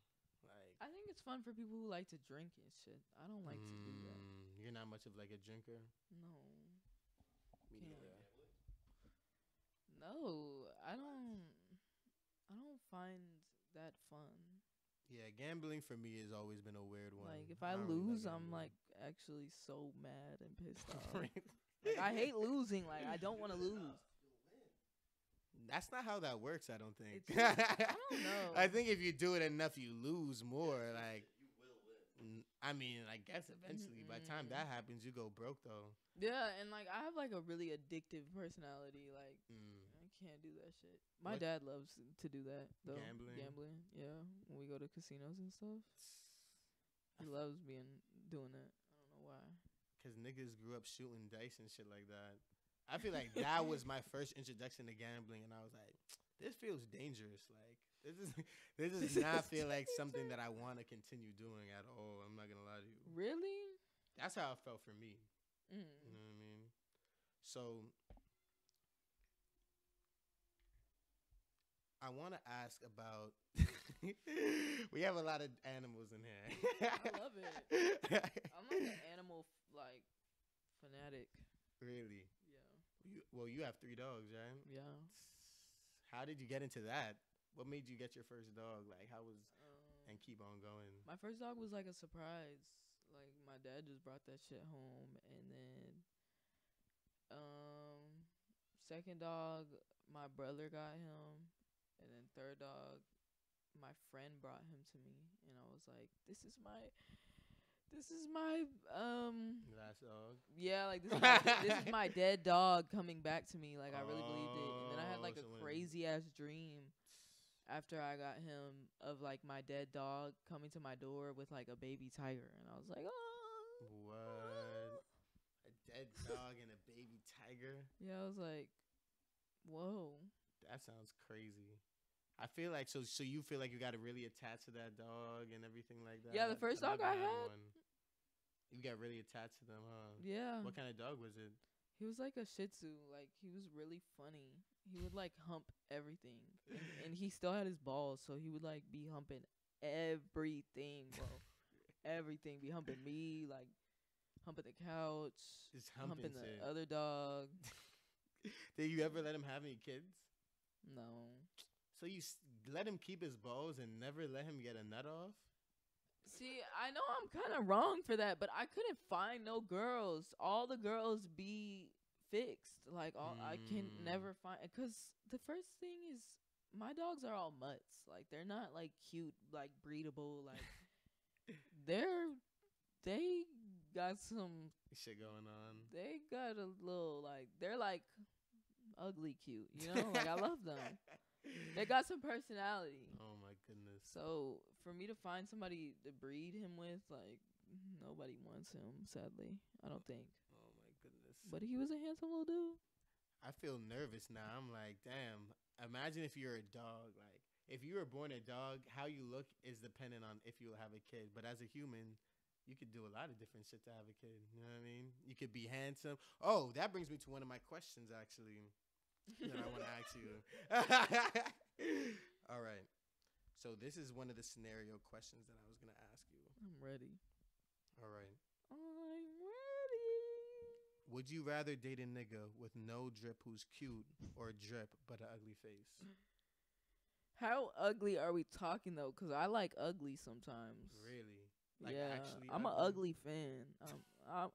Like I think it's fun for people who like to drink and shit. I don't like to do that. You're not much of like a drinker. No. Me Can't. neither. No, I don't find that fun. Yeah, gambling for me has always been a weird one. Like if I don't really lose, I'm gambling. like actually so mad and pissed off. Right. Like, I hate losing. Like I don't want to lose. That's not how that works, I don't think. It's just- I don't know. I think if you do it enough, you lose more. Like, You will win. I mean, I guess eventually. By the time that happens, you go broke, though. Yeah, and like I have like a really addictive personality. Like I can't do that shit. My What- dad loves to do that though. Gambling? Yeah. When we go to casinos and stuff, he loves doing that. I don't know why. Because niggas grew up shooting dice and shit like that. I feel like that was my first introduction to gambling, and I was like, this feels dangerous. Like, this does not feel like something that I want to continue doing at all. I'm not going to lie to you. Really? That's how it felt for me. Mm. You know what I mean? So I want to ask about. We have a lot of animals in here. I love it. I'm like an animal fanatic. Really? Yeah. You have 3 dogs, right? Yeah. How did you get into that? What made you get your first dog? Like, how was and Um, keep on going? My first dog was like a surprise. Like my dad just brought that shit home, and then second dog my brother got him, and then third dog my friend brought him to me, and I was like, this is my Last dog. yeah, like this is my dead dog coming back to me. Like I really believed it, and then I had like Oh, a so when- crazy ass dream after I got him of like my dead dog coming to my door with like a baby tiger, and I was like, oh, What? dead dog and a baby tiger. Yeah, I was like, whoa. That sounds crazy. I feel like so you feel like you got to really attach to that dog and everything like that. Yeah, the first I dog never I had. one. You got really attached to them, huh? Yeah. What kind of dog was it? He was like a Shih Tzu. Like, he was really funny. He would like hump everything, and he still had his balls, so he would like be humping everything, bro. Everything. Be humping me, like humping the couch, Just humping shit. the other dog. Did you ever let him have any kids? No. So you let him keep his balls and never let him get a nut off? See, I know I'm kind of wrong for that, but I couldn't find no girls. All the girls be fixed. Like, all I can never find, because the first thing is my dogs are all mutts. Like, they're not like cute, like breedable. Like, they got some shit going on. They got a little like, they're like ugly cute, you know? Like, I love them. They got some personality. Oh my goodness. So for me to find somebody to breed him with, like, nobody wants him, sadly. I don't think. Oh my goodness. But he was a handsome little dude. I feel nervous now. I'm like, damn. Imagine if you're a dog. Like, if you were born a dog, how you look is dependent on if you will have a kid. But as a human, you could do a lot of different shit to have a kid. You know what I mean? You could be handsome. Oh, that brings me to one of my questions, actually, that I want to ask you. All right. So this is one of the scenario questions that I was going to ask you. I'm ready. All right. I'm ready. Would you rather date a nigga with no drip who's cute or drip but an ugly face? How ugly are we talking, though? Because I like ugly sometimes. Really? Like, yeah, actually I'm an ugly fan.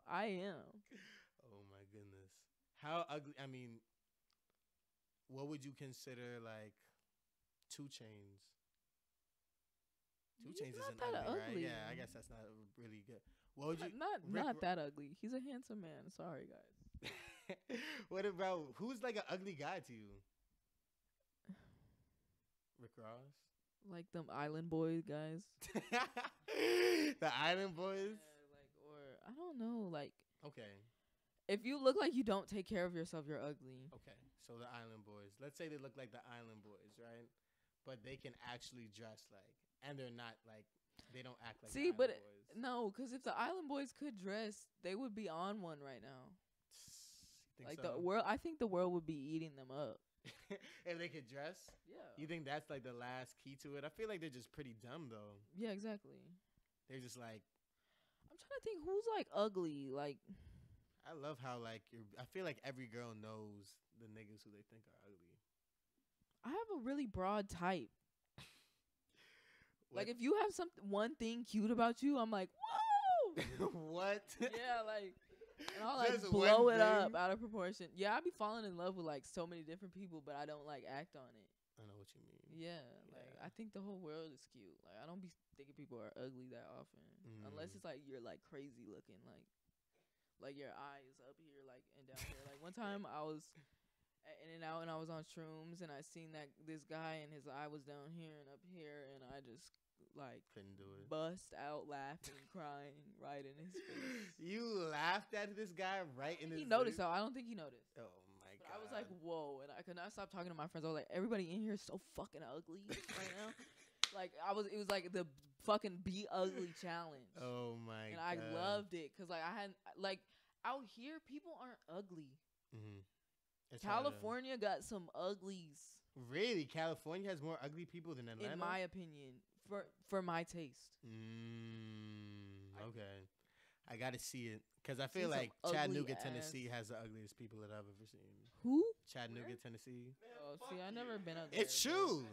I am. Oh, my goodness. How ugly? I mean, what would you consider, like, 2 Chainz? 2 Chainz isn't that ugly, ugly. right? Yeah, I guess that's not really good. What would you? Not that ugly. He's a handsome man. Sorry, guys. What about, who's like an ugly guy to you? Rick Ross? Like them Island Boys guys. The Island Boys? Yeah, like, or I don't know, like, Okay. if you look like you don't take care of yourself, you're ugly. Okay. So the Island Boys. Let's say they look like the Island Boys, right? But they can actually dress like, and they're not like, they don't act like See, the but Island Boys. no, because if the Island Boys could dress, they would be on one right now. You think Like, so? the world, I think the world would be eating them up. If they could dress? Yeah. You think that's like the last key to it? I feel like they're just pretty dumb though. Yeah, exactly. They're just like, I'm trying to think who's like ugly. Like, I love how like I feel like every girl knows the niggas who they think are ugly. I have a really broad type. Like, if you have one thing cute about you, I'm like, whoa. What? Yeah, like, and I'll like Just blow one it up thing? out of proportion. Yeah, I be falling in love with like so many different people, but I don't like act on it. I know what you mean. Yeah, like, Yeah. I think the whole world is cute. Like, I don't be thinking people are ugly that often, unless it's like you're like crazy looking, like your eye is up here, like, and down here. Like, one time I was at In-N-Out and I was on shrooms and I seen that this guy and his eye was down here and up here, and I just like Couldn't do it. bust out laughing, crying right in his face. You laughed at this guy right in his He noticed face? though. I don't think he noticed. Oh my But god. I was like, whoa, and I could not stop talking to my friends. I was like, everybody in here is so fucking ugly right now. Like, it was like the fucking be ugly challenge. Oh my and god. I loved it because like I had like out here people aren't ugly. Mm-hmm. California got some uglies. Really? California has more ugly people than Atlanta? In my opinion, for my taste. Okay. I got to see it. Because I Seen feel some like ugly Chattanooga, ass- Tennessee has the ugliest people that I've ever seen. Who? Chattanooga, Tennessee. Oh, see, I never been up there. It's true.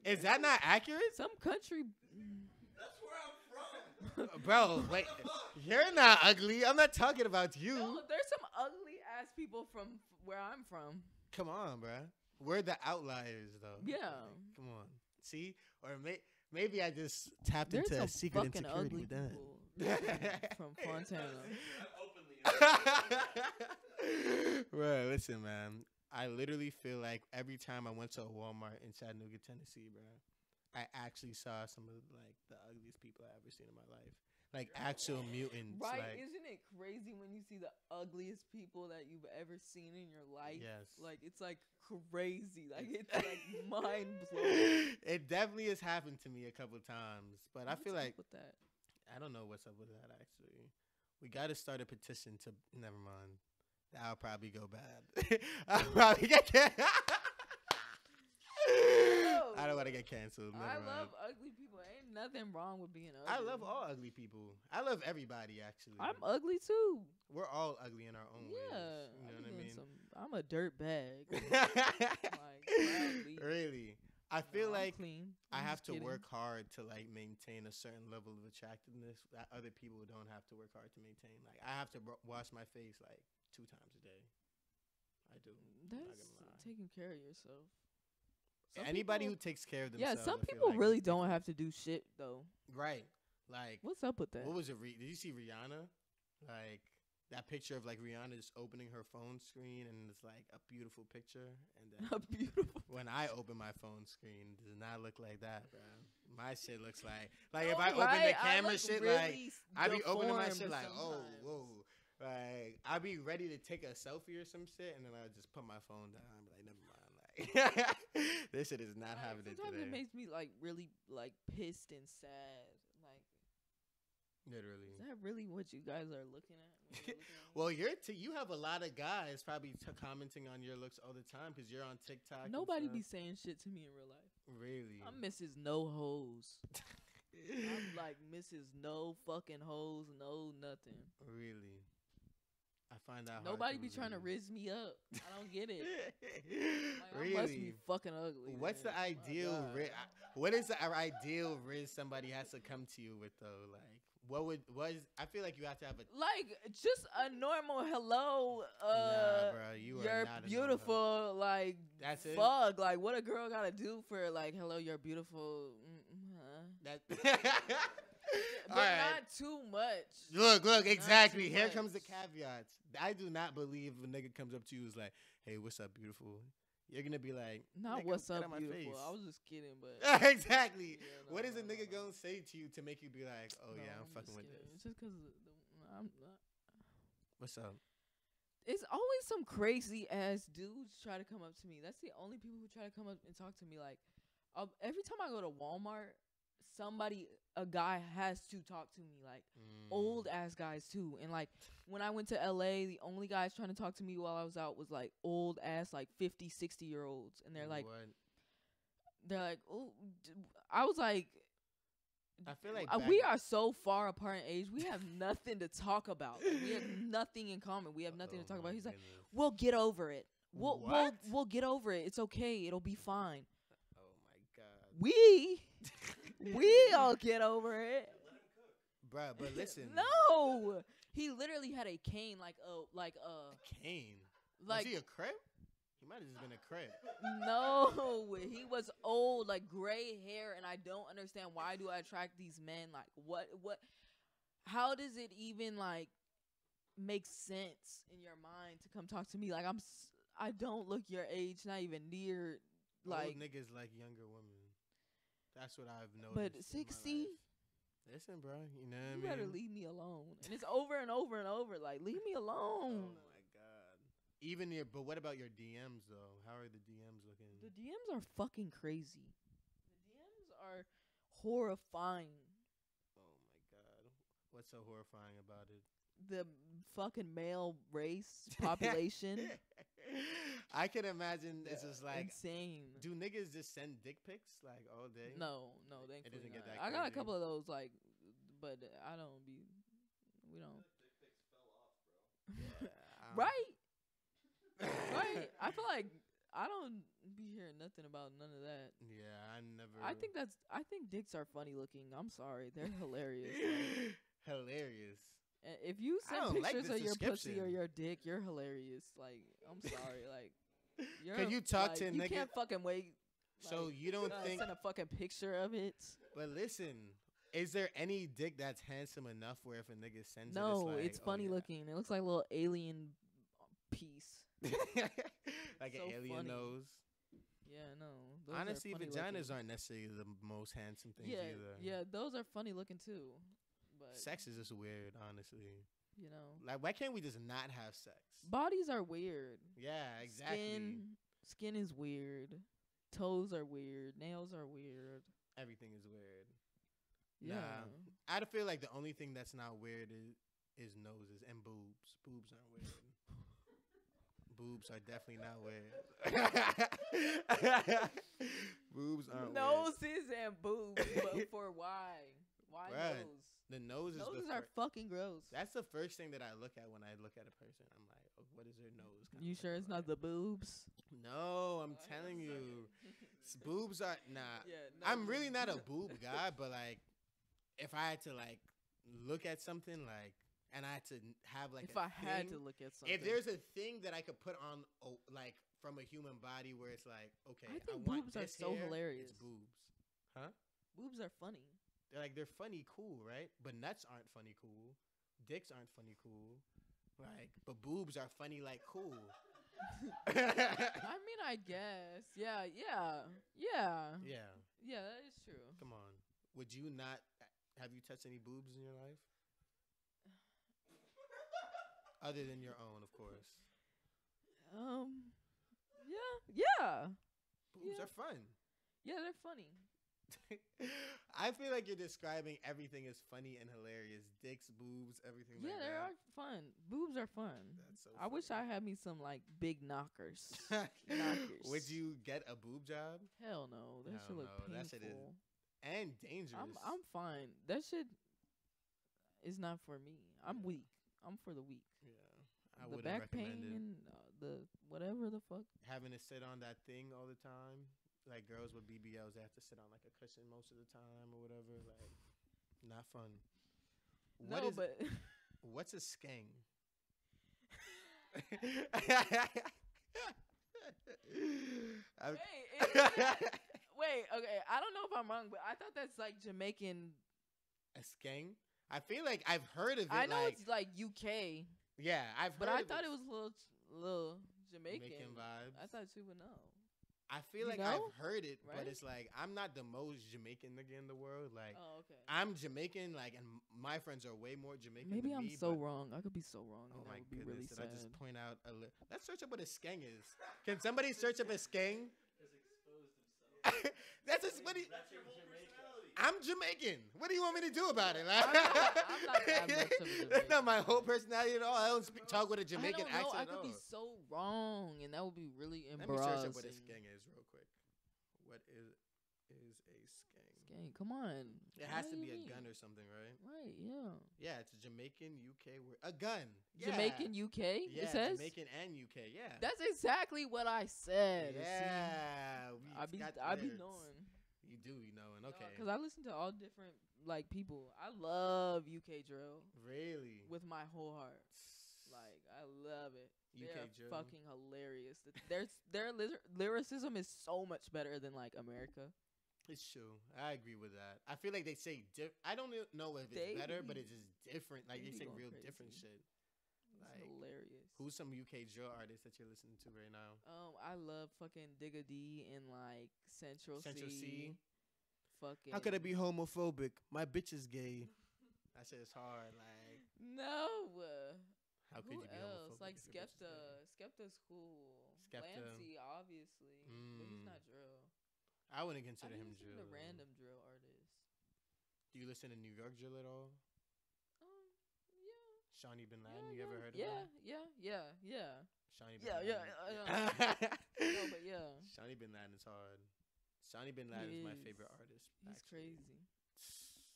Is that not accurate? Some country. That's where I'm from. Bro, wait. You're not ugly. I'm not talking about you. No, there's some ugly ass people from where I'm from. Come on, bruh. We're the outliers, though. Yeah. Come on. See? Or maybe I just tapped There's into some a secret fucking insecurity ugly with that. people from Fontana. Bro, listen, man. I literally feel like every time I went to a Walmart in Chattanooga, Tennessee, bro, I actually saw some of like the ugliest people I ever seen in my life. Like actual mutants. Right? Like, Isn't it crazy when you see the ugliest people that you've ever seen in your life. Yes. Like, it's like crazy. Like, it's like mind blowing. It definitely has happened to me a couple times, but I feel like with that. I don't know what's up with that actually. We got to start a petition to. Never mind. That'll probably go bad. I'll probably get canceled. I don't want to get canceled. Never I mind. love ugly people. Ain't nothing wrong with being ugly. I love all ugly people. I love everybody actually. I'm ugly too. We're all ugly in our own ways. Yeah. You know what I mean? I'm a dirt bag. Like, proudly. Really? I feel No, I'm like clean. I I'm have just to kidding. work hard to like maintain a certain level of attractiveness that other people don't have to work hard to maintain. Like I have to wash my face like 2 times a day. I do. I'm not That's gonna lie. taking care of yourself. Some Anybody people- who takes care of Yeah, themselves. some I feel people like really is taking- don't have to do shit though. Right. Like What's up with that? what was it? Did you see Rihanna? Like that picture of like Rihanna just opening her phone screen and it's like a beautiful picture. And then Beautiful. when I open my phone screen, it does not look like that, bro. My shit looks like if No, I open right? the camera look shit, really like I be opening my deformed shit like, oh, sometimes. whoa. Like I be ready to take a selfie or some shit, and then I just put my phone down. I'm like, never mind. Like this shit is not Like, having it sometimes today. it makes me like really like pissed and sad. Like, Literally. is that really what you guys are looking at? when you're looking at me? Well, you have a lot of guys probably commenting on your looks all the time because you're on TikTok. and Nobody stuff. be saying shit to me in real life. Really. I'm Mrs. No Hoes. I'm like Mrs. No fucking hoes, no nothing. Really. I find that hard Nobody to be trying to believe. rizz me up. I don't get it. Like, I must be Really. fucking ugly. What's the man. My ideal? God. What is the ideal riz somebody has to come to you with though? Like, what is? I feel like you have to have a. Like, just a normal hello. Nah, bro, you are you're not a normal- beautiful. Like, That's it. fuck. Like, what a girl gotta do for like, hello, you're beautiful. That. But All right. not too much. Look, exactly. too Here comes the much. caveats. I do not believe if a nigga comes up to you is like, "Hey, what's up, beautiful?" You're gonna be like, Not "Nigga, what's get up, out my beautiful. face." I was just kidding, but Exactly. Yeah, What is a no, nigga no. gonna say to you to make you be like, "Oh no, yeah, I'm fucking just with kidding. this"? It's just because I'm not. What's up? It's always some crazy ass dudes try to come up to me. That's the only people who try to come up and talk to me. Like, every time I go to Walmart, a guy has to talk to me. Like, old ass guys too. And like, when I went to LA, the only guys trying to talk to me while I was out was like old ass, like 50, 60-year-olds. And they're like, what? oh, I was like, I feel like we are so far apart in age. We have nothing to talk about. Like, we have nothing in common. We have nothing to talk about. He's like, we'll get over it. What? We'll get over it. It's okay. It'll be fine. Oh my god, We'll get over it. bruh. But listen, No, he literally had a cane, like a cane. like Was he a crip? He might have just been a crip. no. He was old, like gray hair, and I don't understand why do I attract these men? Like what? How does it even like make sense in your mind to come talk to me? Like I don't look your age, not even near. Like, Old niggas like younger women. That's what I've noticed. but in my 60. life. Listen, bro. You know You what I better mean? leave me alone. And it's over and over and over. Like, leave me Oh alone. my god. Even your, but what about your DMs though? How are the DMs looking? The DMs are fucking crazy. The DMs are horrifying. Oh my god. What's so horrifying about it? The fucking male race population. I can imagine this is like. insane. Do niggas just send dick pics like all day? No, thankfully doesn't get not. that I got a crazy. couple of those, like, but I don't be. We don't. Right. Right. I feel like I don't be hearing nothing about none of that. Yeah, I never. I think dicks are funny looking. I'm sorry, they're hilarious. Hilarious. And if you I send don't like pictures this of your pussy or description. your dick, you're hilarious. Like, I'm sorry. Like, Can you talk to a you nigga? can't fucking wait. So like, you don't think? send a fucking picture of it? But listen, is there any dick that's handsome enough where if a nigga sends No, it, it's like, oh, funny yeah. looking. It looks like a little alien piece. Like So an alien funny. nose. Yeah, no. those are Honestly, funny vaginas looking. aren't necessarily the most handsome things Yeah, either. yeah, those are funny looking too. But Sex is just weird, honestly. You know, Like, why can't we just not have sex? bodies are weird. Yeah, exactly. Skin is weird. Toes are weird. Nails are weird. Everything is weird. Yeah. Nah, I feel like the only thing that's not weird is noses and boobs. Boobs aren't weird. Boobs are definitely not weird. Boobs aren't weird. Noses and boobs, but for why? Why Bruh, nose? The nose is Noses the are fucking gross. that's the first thing that I look at when I look at a person. I'm like, oh, what is their nose? kinda You sure looking it's not like? the boobs? No, I'm telling you, boobs are nah. Yeah, I'm really not a boob guy, but like, if I had to like look at something like, and I had to have like, If I had to thing- look at something, if there's a thing that I could put on, like from a human body, where it's like, okay, I think want boobs are this so hair, hilarious. It's boobs, huh? boobs are funny. They're funny, cool, right? But nuts aren't funny, cool. Dicks aren't funny, cool. Like, but boobs are funny, like cool. I mean, I guess. Yeah. Yeah. Yeah, that is true. Come on. Would you not? Have you touched any boobs in your life? Other than your own, of course. Yeah. Boobs Yeah. are fun. Yeah, they're funny. I feel like you're describing everything as funny and hilarious. Dicks, boobs, everything Yeah, like they that. are fun. Boobs are fun. That's so I wish I funny. had me some like big knockers. Knockers. Would you get a boob job? Hell no, that Hell should look no, painful. that shit is and dangerous. I'm fine. That shit is not for me. I'm weak. I'm for the weak. Yeah, I The wouldn't back recommend pain it. and the whatever the fuck. Having to sit on that thing all the time. Like girls with BBLs, they have to sit on like a cushion most of the time or whatever. Like, not fun. What No, is- but What's a skeng? I'm- wait, okay. I don't know if I'm wrong, but I thought that's like Jamaican. A skeng? I feel like I've heard of it. I know like, it's like UK, yeah, I've but heard. I of thought it was a little Jamaican. Jamaican vibes. I thought she would know. I feel You like know? I've heard it, Right? but it's like I'm not the most Jamaican nigga in the world. Like Oh, okay. I'm Jamaican, like, and my friends are way more Jamaican. Maybe than I'm me, so but- wrong. I could be so wrong. Oh And my that would be goodness! really Did sad. I just point out a? Let's search up what a skeng is. Can somebody search up a skeng? Has exposed himself. That's just what he. That's your whole personality. I'm Jamaican. What do you want me to do about it? Like, I'm not that much of a That's not my Jamaican. whole personality at all. I don't talk with a I Jamaican don't know. accent I at could all. be so wrong, and that would be really Let me embarrassing. search up what a skeng is real quick. What is a skeng? Gang, come on. It has What to do be you a mean? gun or something, right? Right, yeah. Yeah, it's a Jamaican UK word. A gun. Yeah. Jamaican UK, Yeah, it says? Jamaican and UK. Yeah. That's exactly what I said. See? Yeah. we I be got knowing. You do be knowing. Okay. Because I listen to all different like people. I love UK drill Really? with my whole heart. Like I love it. UK They're drill. fucking hilarious. Their lyricism is so much better than like America. It's true. I agree with that. I feel like they say I don't know if it's They better, but be- it's just different. Like they they be say going real crazy. different shit. It's Like, hilarious. who's some UK drill artists that you're listening to right now? I love fucking Digga D and like Central C. Fucking How could I be homophobic? My bitch is gay. That shit is hard. Like, No. how could Who you be else? homophobic? Like if your bitch is Skepta. gay? Skepta's cool. Skepta. Clancy, obviously, but he's Mm. not drill. I wouldn't I consider be him listening drill. to random drill artists. Do you listen to New York drill at all? Yeah. Shawnee Bin Laden. Yeah, You ever heard of yeah, him? yeah. Shawnee Bin Yeah, Laden. No, but yeah. Shawnee Bin Laden is hard. Shawnee Bin Laden is my favorite artist. He's actually. crazy.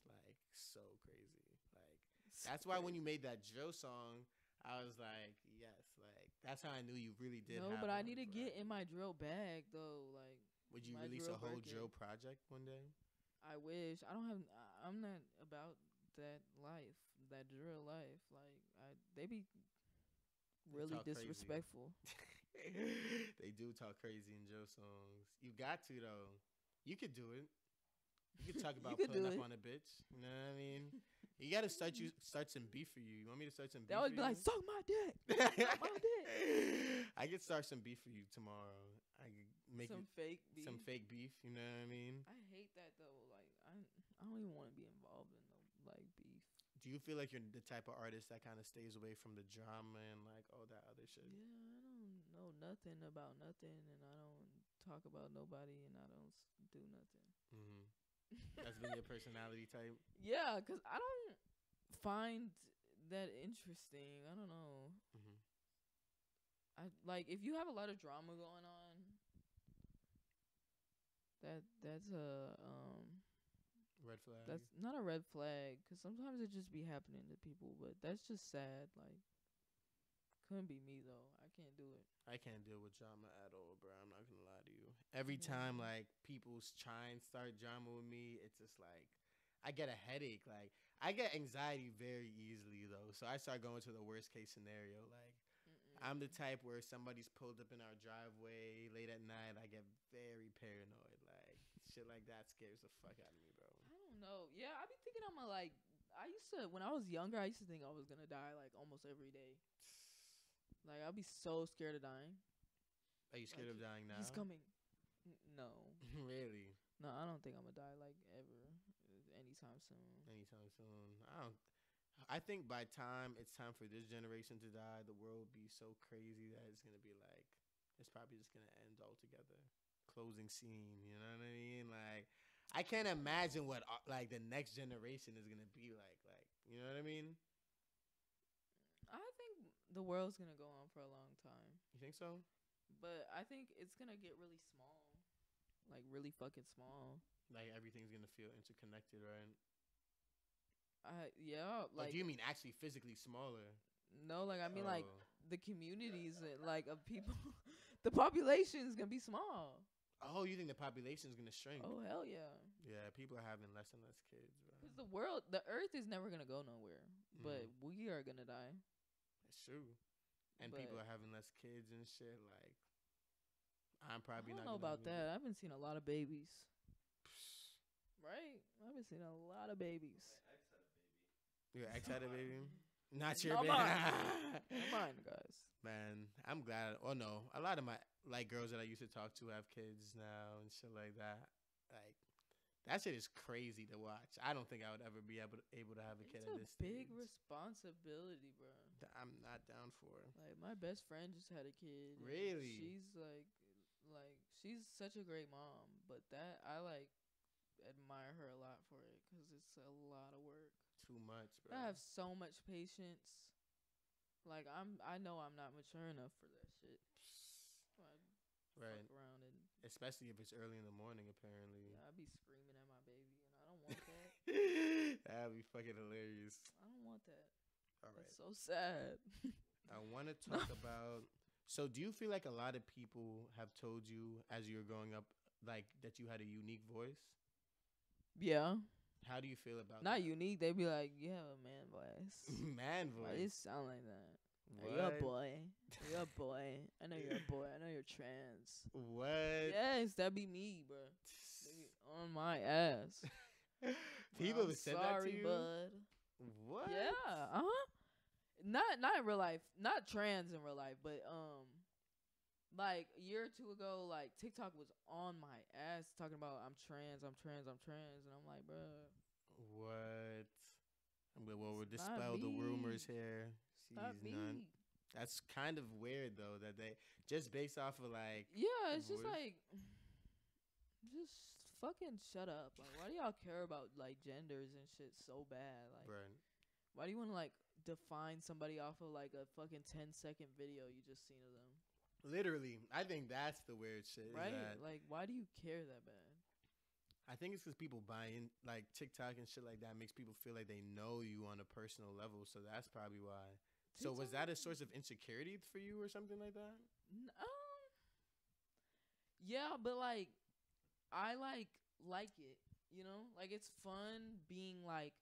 Like, so crazy. Like, that's why when you made that drill song, I was like, yes, like that's how I knew you really did. No, have but I one, need to like, get in my drill bag though. Like, Would you my release drill a whole Birkin. drill project one day? I wish. I don't have. I'm not about that life, that drill life. Like, they be really talk crazy. disrespectful. They do talk crazy in drill songs. You got to though. You could do it. You could talk about could putting do up it. on a bitch. You know what I mean? You gotta start some beef for you. You want me to start some beef? That would for be like, you? suck my dick. Suck my dick. I could start some beef for you tomorrow. I could make Some fake beef. some fake beef. You know what I mean? I hate that though. Like, I don't even want to be involved in no like beef. Do Do you feel like you're the type of artist that kind of stays away from the drama and like all that other shit? Yeah, I don't know nothing about nothing, and I don't talk about nobody, and I don't do nothing. Mm-hmm. That's been your personality type. Yeah, 'cause I don't find that interesting. I don't know. Mm-hmm. I like if you have a lot of drama going on. That's a Red flag. that's not a red flag, 'cause sometimes it just be happening to people, but that's just sad. Like, couldn't be me though. I can't do it. I can't deal with drama at all, bro. I'm not gonna lie to you. Every Yeah. time like people try and start drama with me, it's just like I get a headache. Like I get anxiety very easily though, so I start going to the worst case scenario. Like I'm the type where somebody's pulled up in our driveway late at night, I get very paranoid. Like shit like that scares the fuck out of me, bro. I don't know. Yeah, I be thinking I'm like. I used to when I was younger. I used to think I was gonna die like almost every day. Like I'd be so scared of dying. Are you scared Like, of dying now? He's coming. No, Really? no, I don't think I'm gonna die like ever, anytime soon. Anytime soon. I don't. I think by time it's time for this generation to die, the world will be so crazy that it's gonna be like it's probably just gonna end altogether. Closing scene. You know what I mean? Like I can't imagine what like the next generation is gonna be like. Like you know what I mean? I think the world's gonna go on for a long time, You think so? but I think it's gonna get really small, like really fucking small. Like everything's gonna feel interconnected, right? Yeah, Like, like do you mean actually physically smaller? no, like I mean like Oh. the communities like of people, the population is gonna be small. Oh, you think the population is gonna shrink? Oh hell yeah. Yeah, people are having less and less kids, bro. Because the earth is never gonna go nowhere, but we are gonna die. That's true. And But people are having less kids and shit. Like, I'm I probably don't not know gonna about that. I've been seeing a lot of babies. Right? I've been seeing a lot of babies. Your ex had a baby? Not your Not baby. mine. Not mine, guys. Man, I'm glad. Oh no, a lot of my like girls that I used to talk to have kids now and shit like that. Like that shit is crazy to watch. I don't think I would ever be able to have a kid It's at a this big stage. responsibility, bro. I'm not down for. Like my best friend just had a kid. and Really? She's like she's such a great mom, but that I like admire her a lot for it because it's a lot of work. Too much, bro. I have so much patience. Like I know I'm not mature enough for that shit. I Right. fuck around and Especially if it's early in the morning, apparently. yeah, I be screaming at my baby, and I don't want that. That'd be fucking hilarious. I don't want that. All right. It's so sad. I want to talk about. So, do you feel like a lot of people have told you as you were growing up, like that you had a unique voice? Yeah, How do you feel about not that? unique. They be like, you have a man voice. Man Why you voice? sound like that? What? You're a boy. You're a boy. I know you're a boy. I know you're trans. What? Yes, that be me, bro. They be on my ass. People I'm have said that to sorry, you. bud. What? Yeah. Not in real life. Not trans in real life, but like a year or two ago, like TikTok was on my ass talking about I'm trans, and I'm like, bruh, What? Well, we'll It's not dispel the me. rumors here. not She's me. none. That's kind of weird though that they just based off of like. Yeah, it's just voice. like, just fucking shut up. Like, why do y'all care about like genders and shit so bad? Like, Right. why do you want to like define somebody off of like a fucking 10-second video you just seen of them? Literally, I think that's the weird shit. is Right? that Like, why do you care that bad? I think it's because people buy in, like TikTok and shit like that makes people feel like they know you on a personal level. So that's probably why. So was that a source of insecurity for you or something like that? Yeah, but like, I like it. You know, like it's fun being like.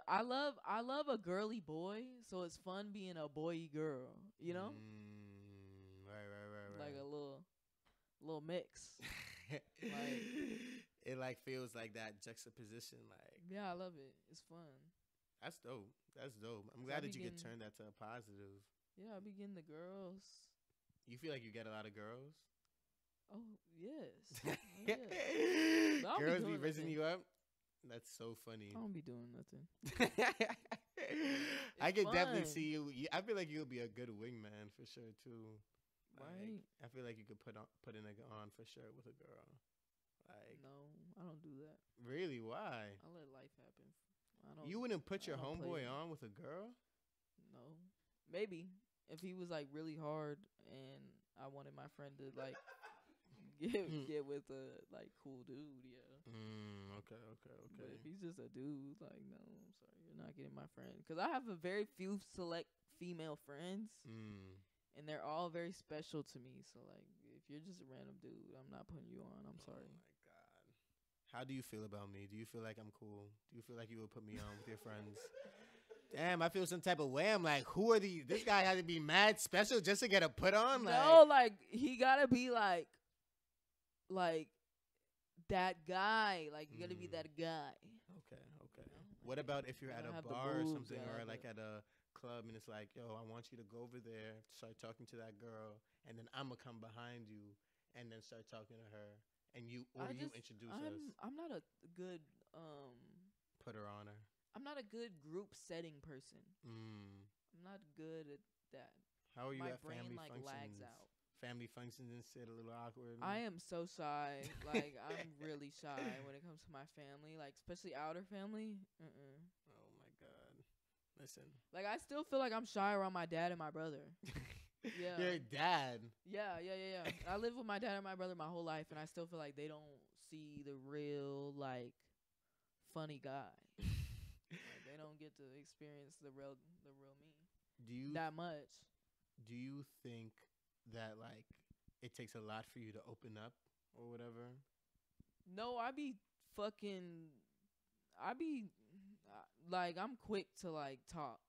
I love a girly boy, so it's fun being a boy girl. You know, Right. like a little mix. like- it like feels like that juxtaposition. Like Yeah, I love it. It's fun. that's dope. That's dope. I'm So glad I that you could begin- turn that to a positive. Yeah, I be getting the girls. You feel like you get a lot of girls. Oh yes. Oh, yeah. But I'll be Girls be doing rizzing it. you up. That's so funny. I don't be doing nothing. I could definitely fun. see you. I feel like you'll be a good wingman for sure too. Like, Right. I feel like you could put a nigga on for sure with a girl. Like, No, I don't do that. really? Why? I let life happen. I don't. You wouldn't put I your don't play homeboy it. on with a girl? No, maybe if he was like really hard and I wanted my friend to like get with a like cool dude, yeah. Okay. But if he's just a dude, like no, I'm sorry, you're not getting my friend. Cause I have a very few select female friends, and they're all very special to me. So like, if you're just a random dude, I'm not putting you on. I'm sorry. Oh my god. How do you feel about me? Do you feel like I'm cool? Do you feel like you would put me on with your friends? Damn, I feel some type of way. I'm like, who are these? This guy had to be mad special just to get a put on? No, like he gotta be like that guy. Like you gotta be that guy. Okay. You know? What about if you're at gotta a have the bar or moves, something, gotta or have like the- at a club, and it's like, yo, I want you to go over there, start talking to that girl, and then I'm gonna come behind you, and then start talking to her, and you introduce us, I'm not a good put her on her. I'm not a good group setting person. I'm not good at that. How are you My at brain family like functions? lags out. Family functions and shit, a little awkward. I am so shy. Like I'm really shy when it comes to my family, like especially outer family. Oh my god. Listen. Like I still feel like I'm shy around my dad and my brother. Yeah. Your dad. Yeah. I lived with my dad and my brother my whole life, and I still feel like they don't see the real like funny guy. Like, they don't get to experience the real me Do you that much. do you think that like it takes a lot for you to open up or whatever? No, I be like I'm quick to like talk,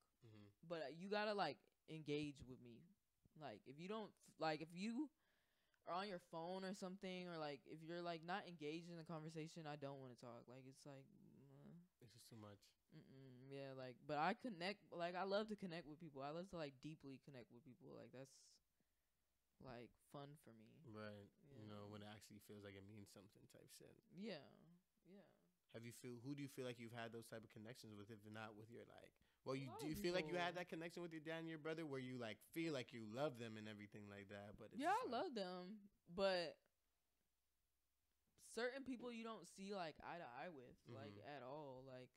but you gotta like engage with me. Like if you don't like if you are on your phone or something, or like if you're like not engaged in the conversation, I don't want to talk. Like it's like It's just too much. yeah, like but I connect. Like I love to connect with people. I love to like deeply connect with people. Like that's like fun for me. Right. Yeah. You know, when it actually feels like it means something type shit. Yeah. Who do you feel like you've had those type of connections with, if not with your like, well, A lot do of you feel like you had people. that connection with your dad and your brother where you like feel like you love them and everything like that, but it's Yeah, I just like, love them, but certain people you don't see like eye to eye with, like at all. Like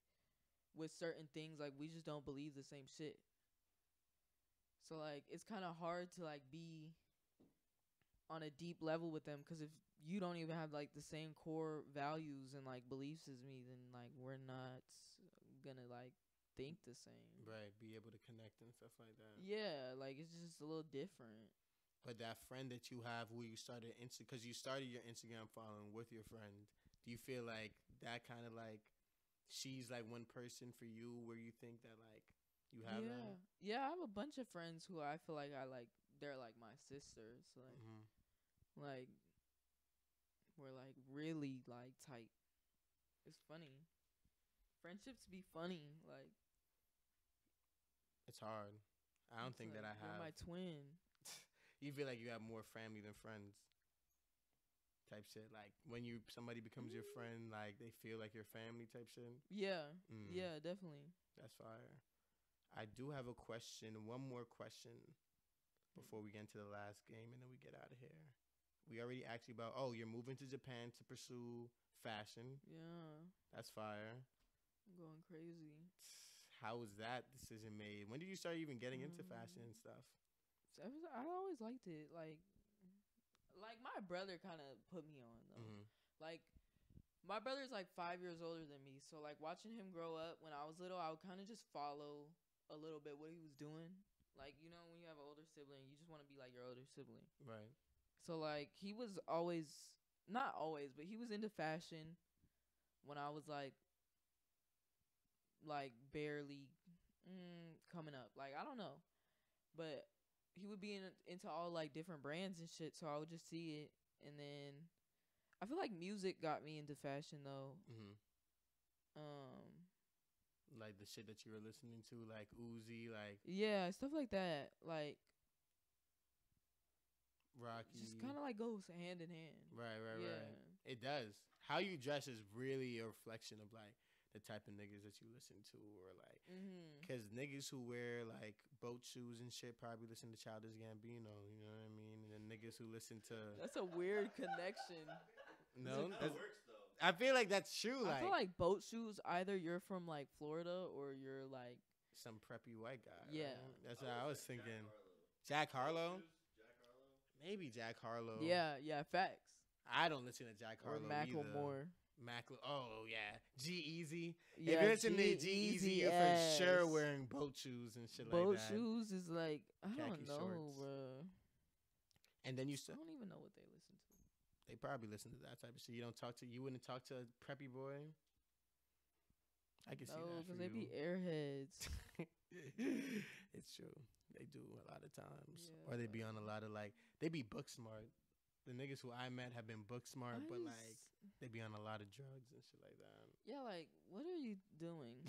with certain things, like we just don't believe the same shit. So like it's kind of hard to like be on a deep level with them, because if you don't even have like the same core values and like beliefs as me, then like we're not gonna like think the same. right, be able to connect and stuff like that. Yeah, like it's just a little different. But that friend that you have who you started because you started your Instagram following with your friend, do you feel like that kind of like she's like one person for you where you think that like you have that? Yeah, I have a bunch of friends who I feel like they're like my sisters. Like we're like really like tight. It's funny. Friendships be funny. Like It's hard. I don't it's think that like, I you're have. my twin. You feel like you have more family than friends type shit. Like when somebody becomes your friend, like they feel like your family type shit. Yeah. Yeah, definitely. That's fire. I do have a question, one more question before we get into the last game and then we get out of here. We already asked you about, you're moving to Japan to pursue fashion. Yeah. That's fire. I'm going crazy. How was that decision made? When did you start even getting into fashion and stuff? I always liked it. Like my brother kind of put me on though. Like my brother's like 5 years older than me, so like watching him grow up when I was little, I would kind of just follow a little bit what he was doing. Like you know when you have an older sibling, you just want to be like your older sibling. Right. So like he was always, not always, but he was into fashion when I was like barely coming up. Like I don't know, but he would be into all like different brands and shit. So I would just see it, and then I feel like music got me into fashion though. Like the shit that you were listening to, like Uzi, like yeah, stuff like that, like Rocky. just kind of like goes hand in hand. Right. Yeah. It does. How you dress is really a reflection of like the type of niggas that you listen to, or like, Mhm. cause niggas who wear like boat shoes and shit probably listen to Childish Gambino. You know what I mean? And then niggas who listen to That's a weird connection. no, That that's, works though. I feel like that's true. I Like, feel like boat shoes. Either you're from like Florida or you're like some preppy white guy. Yeah. Right? That's what I was thinking. Jack Jack Harlow, Shoes, Jack Harlow. maybe Jack Harlow. yeah facts I don't listen to Jack or Harlow either. Macklemore. Oh yeah, G-Eazy. Yeah, If you listen to G-Eazy, you're for sure yes. wearing boat shoes and shit Boat like that. shoes is like I Khaki don't know, shorts. bro. And then you I still, don't even know what they listen to. they probably listen to that type of shit. You wouldn't talk to a preppy boy. I can see No, that for because they be you. airheads. It's true. They do a lot of times, Yeah, or they be but- on a lot of like they be book smart. The niggas who I met have been book smart, but like they be on a lot of drugs and shit like that. Yeah, like what are you doing?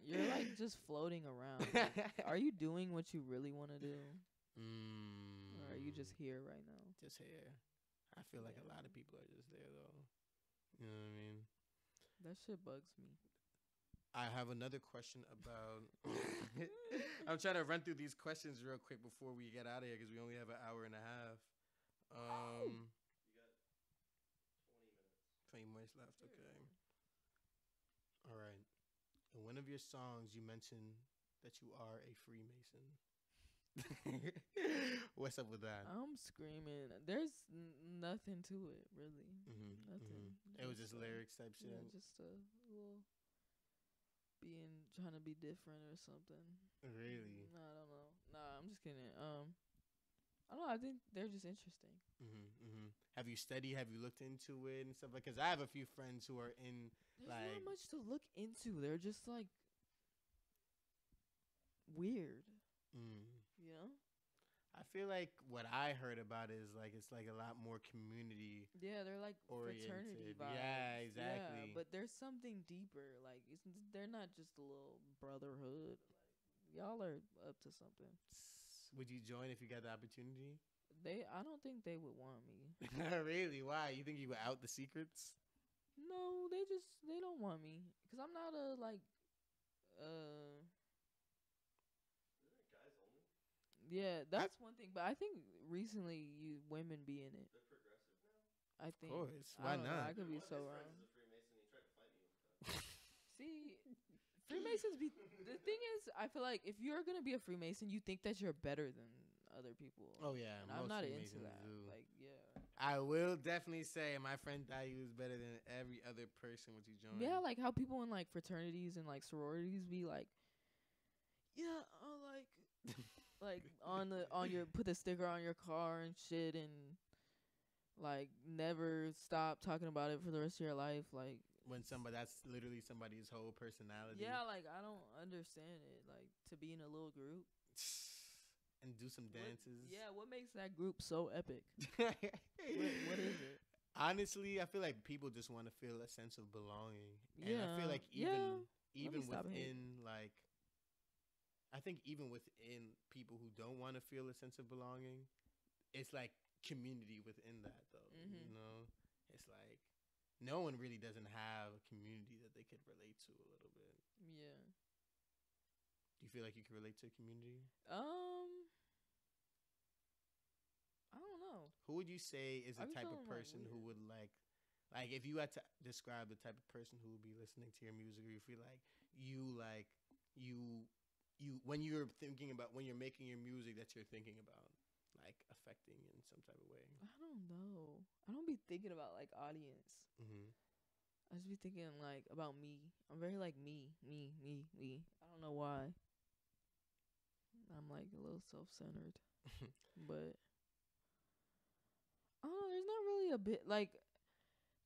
You're like just floating around. Like, are you doing what you really want to do, or are you just here right now? just here? I feel like a Yeah. lot of people are just there though. You know what I mean? That shit bugs me. I have another question about. I'm trying to run through these questions real quick before we get out of here because we only have an hour and a half. You got 20 minutes. 20 minutes left. Okay. All right. In one of your songs, you mentioned that you are a Freemason. What's up with that? I'm screaming. There's nothing to it, really. Mm-hmm, Nothing. It was just a- lyrics type shit. Yeah, just a little trying to be different or something. Really? No, I don't know. Nah, I'm just kidding. I don't know. I think they're just interesting. Have you studied? Have you looked into it and stuff? Because I have a few friends who are in. There's Like- not much to look into. They're just like weird, you know? I feel like what I heard about it is like it's like a lot more community. Yeah, they're like fraternity Oriented. vibes. Yeah, exactly. Yeah, but there's something deeper. Like they're not just a little brotherhood. Like y'all are up to something. Would you join if you got the opportunity? I don't think they would want me. Really? Why? You think you would out the secrets? No, they don't want me because I'm not a like Isn't it guys only? yeah, that's one thing. But I think recently women be in it. They're progressive now. I Of think. course. I Why don't know, not? I could be One of so his wrong. friends is a Freemason. He tried to fight me with that. See, Freemasons be the thing is, I feel like if you're gonna be a Freemason, you think that you're better than other people. Oh yeah, and I'm most not Freemasons into that. do. Like, yeah, I will definitely say my friend thought he was better than every other person once he joined. yeah, like how people in like fraternities and like sororities be like, yeah, like on your put the sticker on your car and shit, and like never stop talking about it for the rest of your life, like. When that's literally somebody's whole personality. Yeah, like I don't understand it. Like to be in a little group And do some dances. Yeah, what makes that group so epic? What is it? Honestly, I feel like people just want to feel a sense of belonging. And I feel like even stop within like I think even within people who don't want to feel a sense of belonging, it's like community within that though. Mhm. You know? It's like no one really doesn't have a community that they could relate to a little bit. Yeah. Do you feel like you can relate to a community? I don't know. Who would you say is the I be type of feeling, like, person who weird. would like if you had to describe the type of person who would be listening to your music, or you feel like you when you're thinking about when you're making your music that you're thinking about like affecting in some type of way. I don't know. I don't be thinking about like audience. I just be thinking like about me. I'm very like me. I don't know why. I'm like a little self-centered, but I don't know. There's not really a bit like.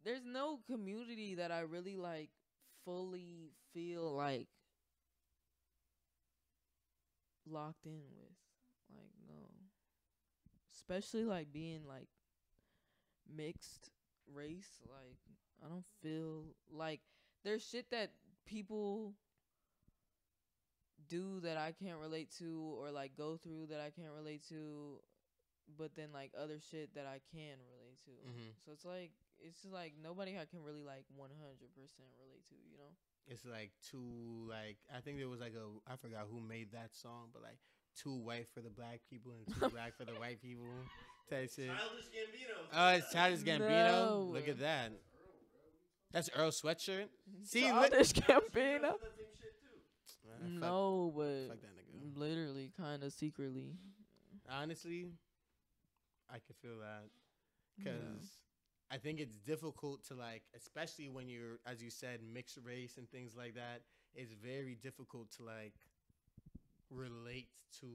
There's no community that I really like fully feel like locked in with. Like no. Especially like being like mixed race, like I don't feel like there's shit that people do that I can't relate to or like go through that I can't relate to, but then like other shit that I can relate to. So it's just like nobody I can really like 100% relate to, you know? it's like two like I think there was like a I forgot who made that song, but like two white for the black people and two black for the white people type shit. Childish Gambino. Oh, it's Childish Gambino. No. Look at that. That's Earl Sweatshirt. See, Childish She Gambino. does that same shit too. No, but fuck that nigga. literally, kind of secretly. Honestly, I can feel that because Yeah. I think it's difficult to like, especially when you're, as you said, mixed race and things like that. It's very difficult to like relate to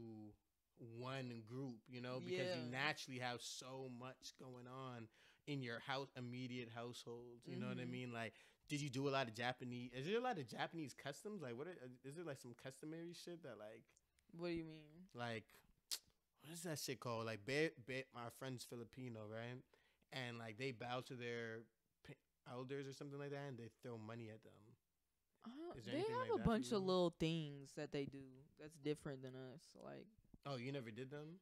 one group, you know, because you Yeah. naturally have so much going on in your house, immediate households. You know what I Mhm. mean? Like, did you do a lot of Japanese? Is there a lot of Japanese customs? Like, is there like some customary shit that like, What do you mean? like, what is that shit called? Like, my friend's Filipino, right? And like they bow to their elders or something like that, and they throw money at them. Is there They anything have like a that for bunch of you? little things that they do that's different than us. Like, Oh, you never did them?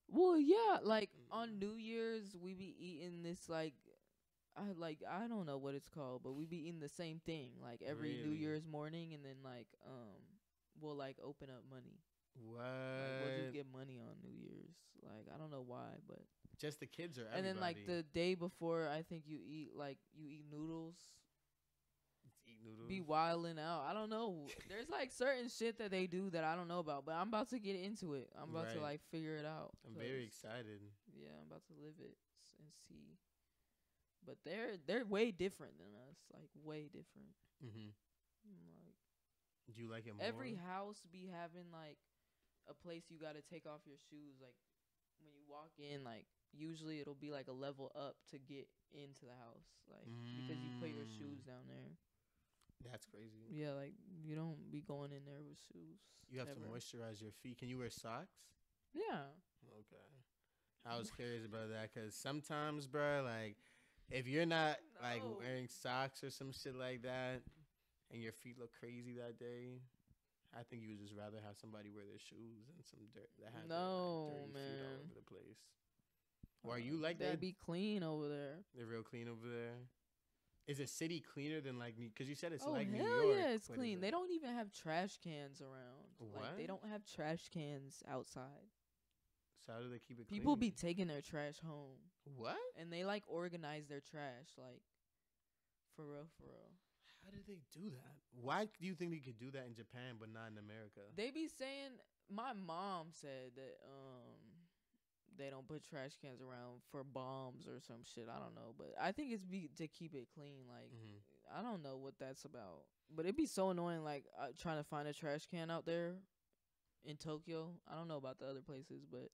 well, yeah, like on New Year's we be eating this I don't know what it's called, but we be eating the same thing like every New Really? Year's morning, and then like we'll like open up money. What? Like we'll just get money on New Year's. Like I don't know why, but Just the kids or everybody? and then like the day before, I think you eat noodles. Just eat noodles. Be wilding out. I don't know. There's like certain shit that they do that I don't know about, but I'm about to get into it. I'm about to Right. like figure it out. I'm very 'cause, excited. Yeah, I'm about to live it and see. But they're way different than us. Like way different. Mm-hmm. Like Do you like it more? every house be having like a place you got to take off your shoes. Like when you walk in, like usually it'll be like a level up to get into the house, like because you put your shoes down there. That's crazy. Yeah, like you don't be going in there with shoes. You have ever. to moisturize your feet. Can you wear socks? Yeah. Okay. I was curious about that because sometimes, bro, like if you're not like No. wearing socks or some shit like that, and your feet look crazy that day, I think you would just rather have somebody wear their shoes and some dirt that has No, their, like, dirty feet all man. over the place. Or are you like That'd that? be clean over there. They're real clean over there. Is a city cleaner than like because you said it's Oh like New hell York? yeah, it's What is clean. it? They don't even have trash cans around. What? Like they don't have trash cans outside. So how do they keep it clean? People be taking their trash home, what? and they like organize their trash, like for real, for real. How did they do that? Why do you think they could do that in Japan but not in America? They be saying, my mom said that they don't put trash cans around for bombs or some shit. I don't know, but I think it's to keep it clean. Like I don't know what that's about, but it'd be so annoying. Like trying to find a trash can out there in Tokyo. I don't know about the other places, but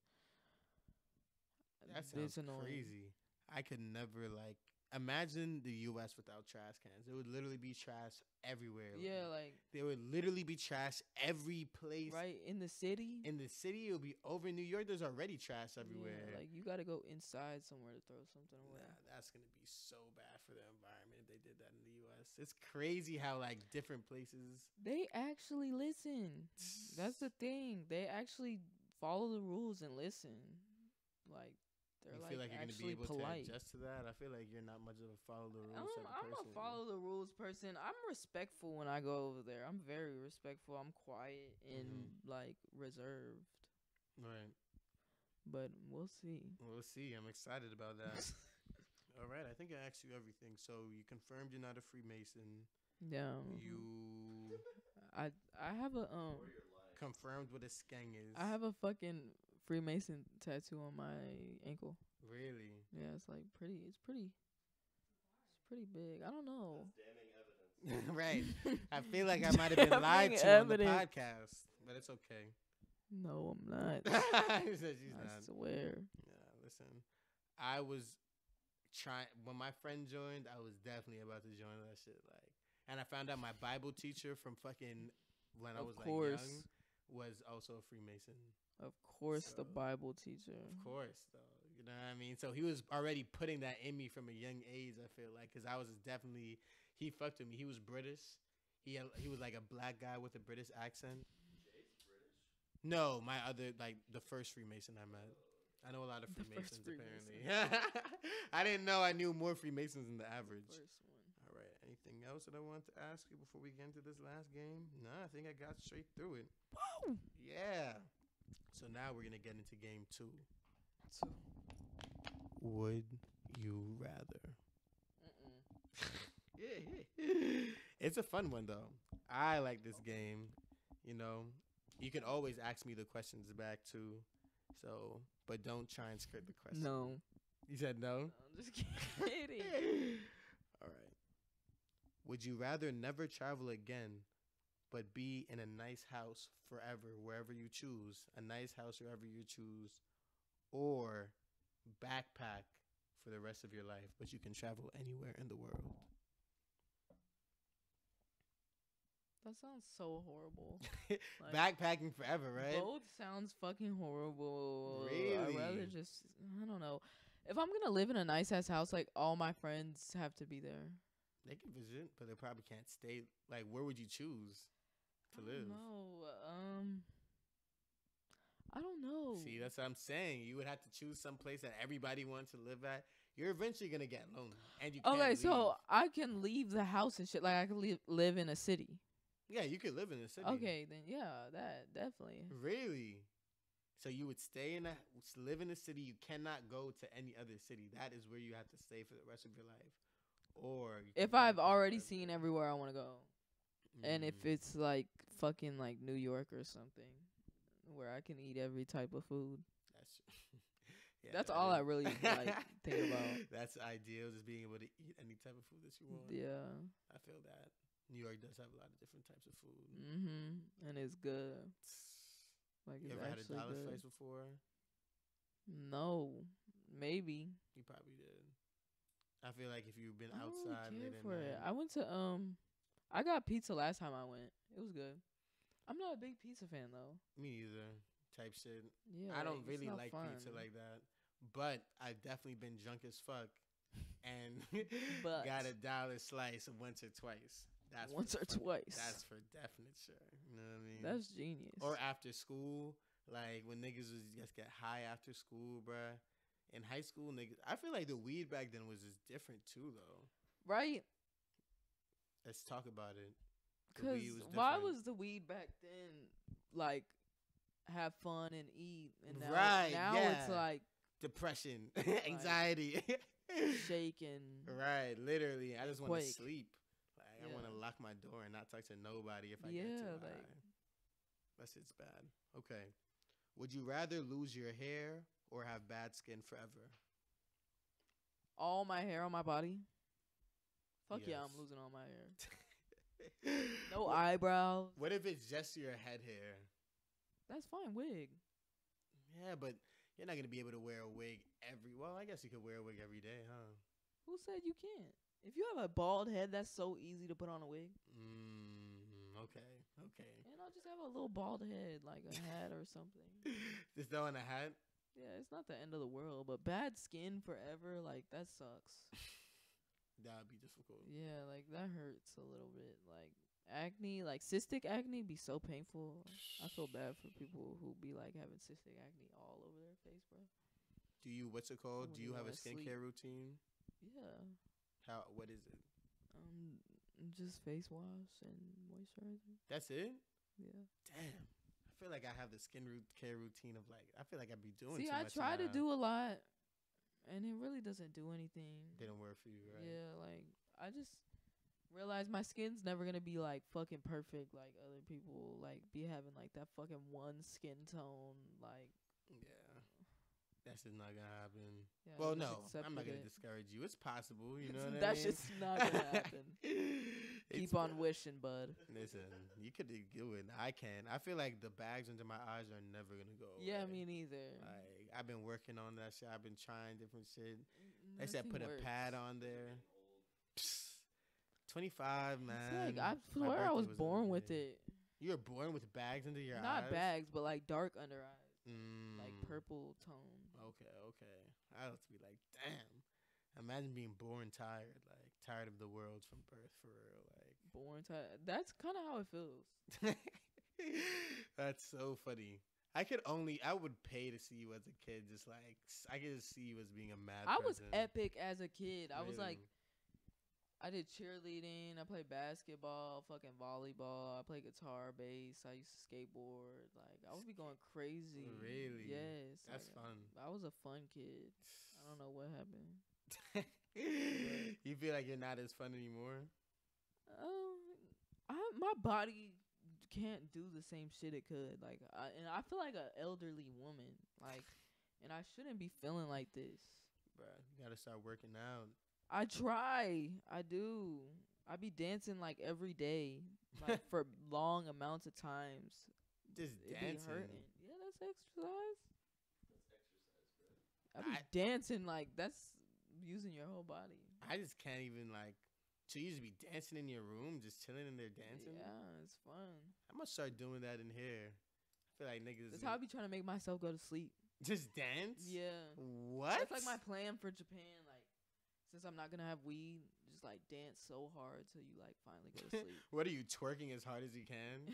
That it's sounds annoying. crazy. I could never like imagine the U.S. without trash cans. It would literally be trash everywhere. Yeah, like there would literally be trash every place. right in the city. In the city, it would be over. In New York, there's already trash everywhere. Yeah, like you gotta go inside somewhere to throw something away. Nah, that's gonna be so bad for the environment if they did that in the U.S. It's crazy how like different places. They actually listen. That's the thing. They actually follow the rules and listen. Like they're You like feel like you're gonna be actually able polite. to adjust to that? I feel like you're not much of a follow the rules type of I'm a person. follow the rules person. I'm respectful when I go over there. I'm very respectful. I'm quiet and like reserved. Right. But we'll see. We'll see. I'm excited about that. All right. I think I asked you everything. So you confirmed you're not a Freemason. Yeah. You I have a confirmed what a skeng is. I have a fucking Freemason tattoo on my ankle. Really? Yeah, it's like pretty. It's pretty big. I don't know. Damning evidence. Right. I feel like I might have been lied Damning to on the evidence. podcast, but it's okay. No, I'm not. She said she's I not. swear. Yeah, listen. I was trying when my friend joined. I was definitely about to join that shit. Like, and I found out my Bible teacher from fucking when I Of was course. like young was also a Freemason. Of course, the So, Bible teacher. Of course, though. You know what I mean? So he was already putting that in me from a young age. I feel like because I was definitely he fucked with me. He was British. He was like a black guy with a British accent. No, my other like the first Freemason I met. I know a lot of The first Freemasons apparently. I didn't know I knew more Freemasons than the average. First one. All right. Anything Anything else that I want to ask you before we get into this last game? Nah, I think I got straight through it. Woo! Yeah. So now we're gonna get into game 2. So, Would you rather? mm-mm. Yeah. It's a fun one though. I like this game. You know, you can always ask me the questions back too. So, but don't try and skirt the question. No. You said no? I'm just kidding. All right. Would you rather never travel again, but be in a nice house forever, wherever you choose, a nice house wherever you choose, or backpack for the rest of your life, but you can travel anywhere in the world? That sounds so horrible. Backpacking forever, right? Both sounds fucking horrible. Really? I'd rather just, I don't know. If I'm going to live in a nice ass house, like all my friends have to be there. They can visit, but they probably can't stay. Like, where would you choose to live? I don't know. See, that's what I'm saying. You would have to choose some place that everybody wants to live at. You're eventually gonna get lonely, and you can't Okay, leave. so I can leave the house and shit. Like I can live in a city. Yeah, you could live in the city. Okay, then yeah, that definitely. Really? So you would live in a city. You cannot go to any other city. That is where you have to stay for the rest of your life. Or you If can I've go already wherever. seen everywhere I want to go, and if Mm. it's like fucking like New York or something, where I can eat every type of food. That's yeah, That's that all is- I really like think about. That's ideal, just being able to eat any type of food that you want. Yeah. I feel that. New York does have a lot of different types of food. And it's good. Like You it's ever had a actually dollar good. slice before? No, maybe. You probably did. I feel like if you've been I don't outside really late care at for it. night, I went to I got pizza last time I went. It was good. I'm not a big pizza fan though. me either. Type shit. Yeah, I don't it's really not like fun. pizza like that. But I've definitely been drunk as fuck and But- got a dollar slice once or twice. That's Once for or twice. That's for definite sure. You know what I mean? That's genius. Or after school, like when niggas was just get high after school, bruh. In high school, niggas, I feel like the weed back then was just different too, though. right? Let's talk about it. The Because weed was why different. was the weed back then like have fun and eat, and now, Right, now yeah. it's like Depression, anxiety. shake and Right, literally. I just want to Quake. sleep. Like I want to Yeah. lock my door and not talk to nobody if I get Yeah, too like- high. That's just bad. Okay. Would you rather lose your hair or have bad skin forever? all my hair on my body. Fuck yeah, Yes. I'm losing all my hair. No eyebrows. What if it's just your head hair? That's fine. Wig. Yeah, but you're not gonna be able to wear a wig well, I guess you could wear a wig every day, huh? Who said you can't? If you have a bald head, that's so easy to put on a wig. Okay. And I'll just have a little bald head, like a hat or something. Just throwing a hat. Yeah, it's not the end of the world, but bad skin forever, like that sucks. That would be difficult. Yeah, like that hurts a little bit. Like acne, like cystic acne be so painful. I feel bad for people who be like having cystic acne all over their face, bro. Do you? What's it called? wouldn't Do you even have a wanna sleep. skincare routine? Yeah. What is it? Just face wash and moisturizer. That's it? Yeah. Damn. I feel like I have the care routine of like, I feel like I'd be doing See, too I much. try to now. do a lot, and it really doesn't do anything. They don't work for you, right? Yeah, like I just realize my skin's never gonna be like fucking perfect like other people like be having like that fucking one skin tone like. Yeah. That's just not gonna happen. Yeah, Well, just no, I'm not accepted gonna it. discourage you. It's possible, you know what I mean? That's just not gonna happen. It's Keep on wishing, bud. Listen, you could do it. I can. I feel like the bags under my eyes are never gonna go away. Yeah, me neither. Like I've been working on that shit. I've been trying different shit. They Nothing said put works. a pad on there. 25, man. It's like I My swear I birthday was the born other with day. it. You were born with bags under your eyes. Not bags, but like dark under eyes, like Mm. purple tone. Okay. I have to be like, damn. Imagine being born tired, like tired of the world from birth, for real. Like Born tired. That's kind of how it feels. that's so funny. I would pay to see you as a kid. Just like I could just see you as being a mad. I was person. epic as a kid. I was like, Really. I did cheerleading. I played basketball, fucking volleyball. I played guitar, bass. I used to skateboard. Like I would be going crazy. Really? Yes. That's like, fun. I was a fun kid. I don't know what happened. You feel like you're not as fun anymore? My body can't do the same shit it could. Like, and I feel like an elderly woman. Like, and I shouldn't be feeling like this. Bruh, you gotta start working out. I try. I do. I be dancing like every day, like for long amounts of times. Just It be dancing. hurting. Yeah, that's exercise. That's exercise, bro. I be dancing like that's using your whole body. I just can't even like. So you just be dancing in your room, just chilling in there dancing. Yeah, it's fun. I'm gonna start doing that in here. I feel like niggas That's how I be trying to make myself go to sleep. just dance. Yeah. What? That's like my plan for Japan. Like, since I'm not gonna have weed, just like dance so hard till you like finally go to sleep. What are you twerking as hard as you can?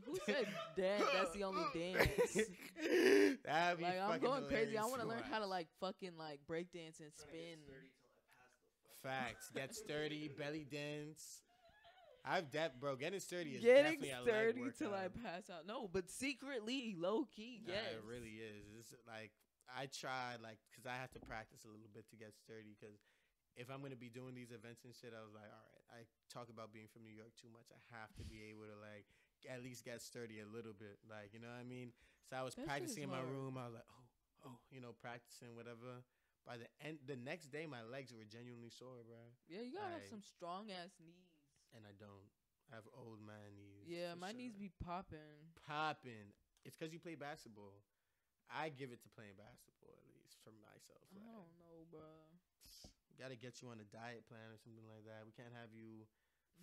Who said that? That's the only dance. That'd be Like I'm fucking going crazy. I hilarious want to to learn how to watch. like fucking like break dance and spin. Facts. Get sturdy, belly dance. Getting sturdy is Getting definitely a leg sturdy till I workout. pass out. No, but secretly, low key, Nah, yes. it really is. It's like I try, like, cause I have to practice a little bit to get sturdy. Cause if I'm gonna be doing these events and shit, I was like, all right, I talk about being from New York too much. I have to be able to like at least get sturdy a little bit, like you know what I mean. So I was That shit is practicing in my hard. room. I was like, practicing whatever. By the next day, my legs were genuinely sore, bro. Yeah, you gotta have Like- some strong ass knees. And I don't. I have old man knees. Yeah, for my sure. knees be popping. Popping. It's because you play basketball. I give it to playing basketball, at least for myself. I Like, don't know, bro. gotta get you on a diet plan or something like that. We can't have you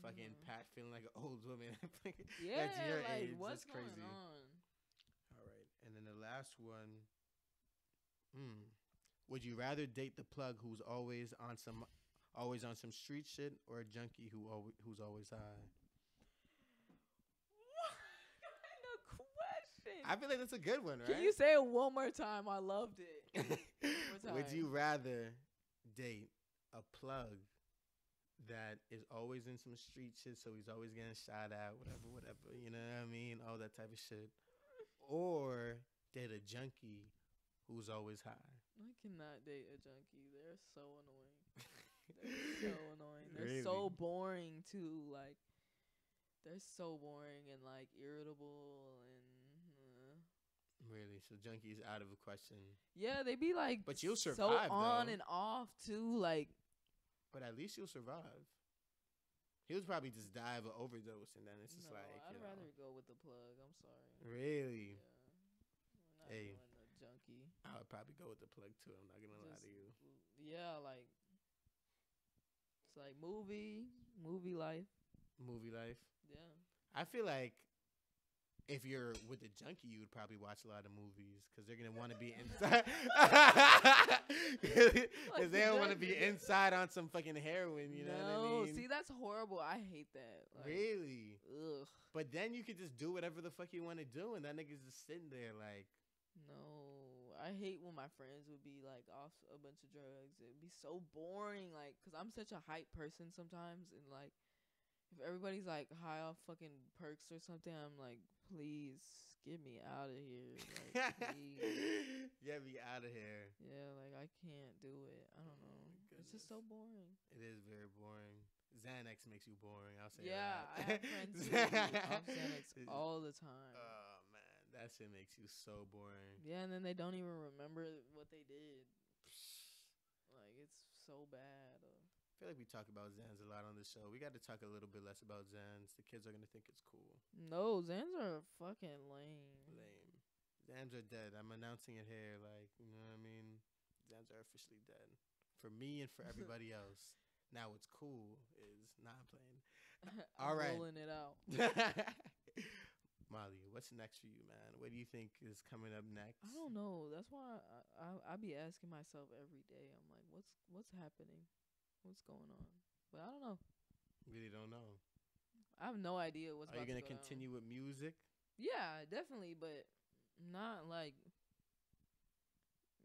fucking Mhm. Pat feeling like an old woman. Yeah, That's your like age. what's That's crazy. going on? All right, and then the last one. Would you rather date the plug who's always on some street shit, or a junkie who's always high? What kind of question? I feel like that's a good one, right? Can you say it one more time? I loved it. Would time. you rather date a plug that is always in some street shit, so he's always getting shot at, whatever, you know what I mean? All that type of shit. Or date a junkie who's always high. I cannot date a junkie. They're so annoying. They're so annoying. They're Really? so boring too. Like they're so boring and like irritable and Really? So junkies out of a question. yeah, they be like But you'll so survive, on though. and off too. Like But at least you'll survive. He would probably just die of an overdose, and then it's just no, like, I'd you know. rather go with the plug. I'm sorry. Really? Yeah. We're not Hey. doing the junkie. I would probably go with the plug too. I'm not gonna lie to you. Yeah, like it's like movie life. Movie life. Yeah. I feel like if you're with a junkie, you would probably watch a lot of movies because they're gonna want to be inside. Because they don't want to be inside on some fucking heroin. You know what I mean? See, that's horrible. I hate that. Like, Really? Ugh. But then you could just do whatever the fuck you want to do, and that nigga's just sitting there like, No, I hate when my friends would be like off a bunch of drugs. It'd be so boring, like, cause I'm such a hype person sometimes, and like, if everybody's like high off fucking perks or something, I'm like, please get me out of here, like, please. get me out of here. Yeah, like I can't do it. I don't know. It's just so boring. It is very boring. Xanax makes you boring. I'll say Yeah, that. I have friends who do off Xanax all the time. Oh man, that shit makes you so boring. Yeah, and then they don't even remember what they did. Like it's so bad. I feel like we talk about Xans a lot on this show. We got to talk a little bit less about Xans. The kids are gonna think it's cool. No, Xans are fucking lame. Lame. Xans are dead. I'm announcing it here. Like, you know what I mean? Xans are officially dead. For me and for everybody else. Now what's cool is I'm playing. All right. Rolling it out. Molly, what's next for you, man? What do you think is coming up next? I don't know. That's why I be asking myself every day. I'm like, what's happening? What's going on? But I don't know. Really don't know. I have no idea what's. Are you going gonna continue with music? Yeah, definitely, but not like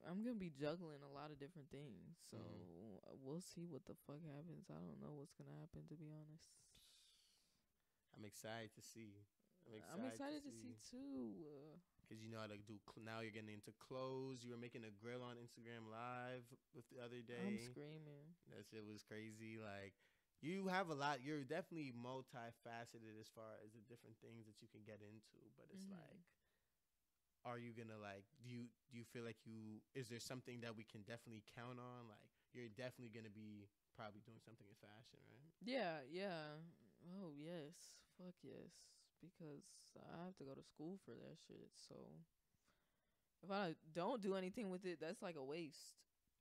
I'm gonna be juggling a lot of different things, so Mhm. we'll see what the fuck happens. I don't know what's gonna happen, to be honest. I'm excited to see. I'm excited to see too. Cause you know how to do. Now you're getting into clothes. You were making a grill on Instagram Live with the other I'm day. screaming. That shit was crazy. Like you have a lot. You're definitely multifaceted as far as the different things that you can get into. But it's like, are you gonna like? Do you feel like you? Is there something that we can definitely count on? Like you're definitely gonna be probably doing something in fashion, right? Yeah, yeah. Oh yes, fuck yes. Because I have to go to school for that shit. So if I don't do anything with it, that's like a waste.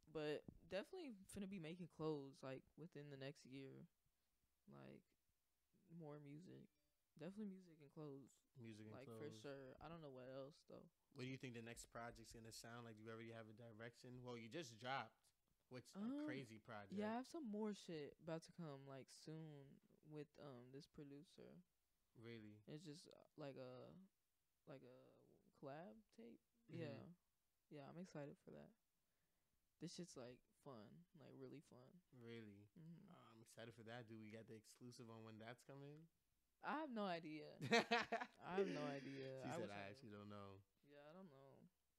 But definitely finna be making clothes like within the next year. Like more music. Definitely music and clothes. Music and Like for clothes. sure. I don't know what else though. What do you think the next project's gonna sound like? Do you already have a direction? Well, you just dropped, which a Um crazy project. yeah, I have some more shit about to come like soon with this producer. Really. It's just like a collab tape. Mhm. Yeah. Yeah, I'm excited for that. This shit's like fun, like really fun. Really. Hmm I'm excited for that. Do we get the exclusive on when that's coming? I have no idea. She I have no idea. I said, wish I I knew. actually don't know. Yeah, I don't know.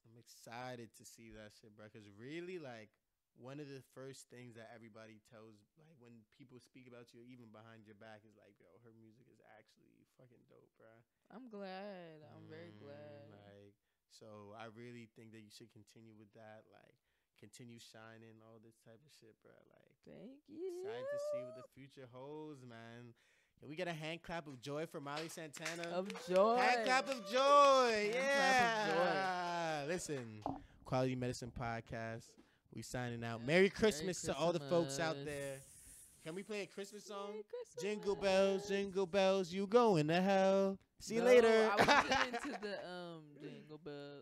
I'm excited to see that shit, bro. Cause really, like, one of the first things that everybody tells, like, when people speak about you, even behind your back, is like, yo, her music is actually fucking dope, bro. I'm glad. I'm very glad. Like, so I really think that you should continue with that. Like, continue shining, all this type of shit, bro. Like, Thank you. excited to see what the future holds, man. Can we get a hand clap of joy for Molly Santana? Of joy. Hand clap of joy. Hand Yeah. clap of joy. Listen, Quality Medicine Podcast. We signing out. Merry Christmas to all the folks out there. Can we play a Christmas song? Merry Christmas. Jingle bells, you going to hell. See you No, later. I was getting into the jingle bells.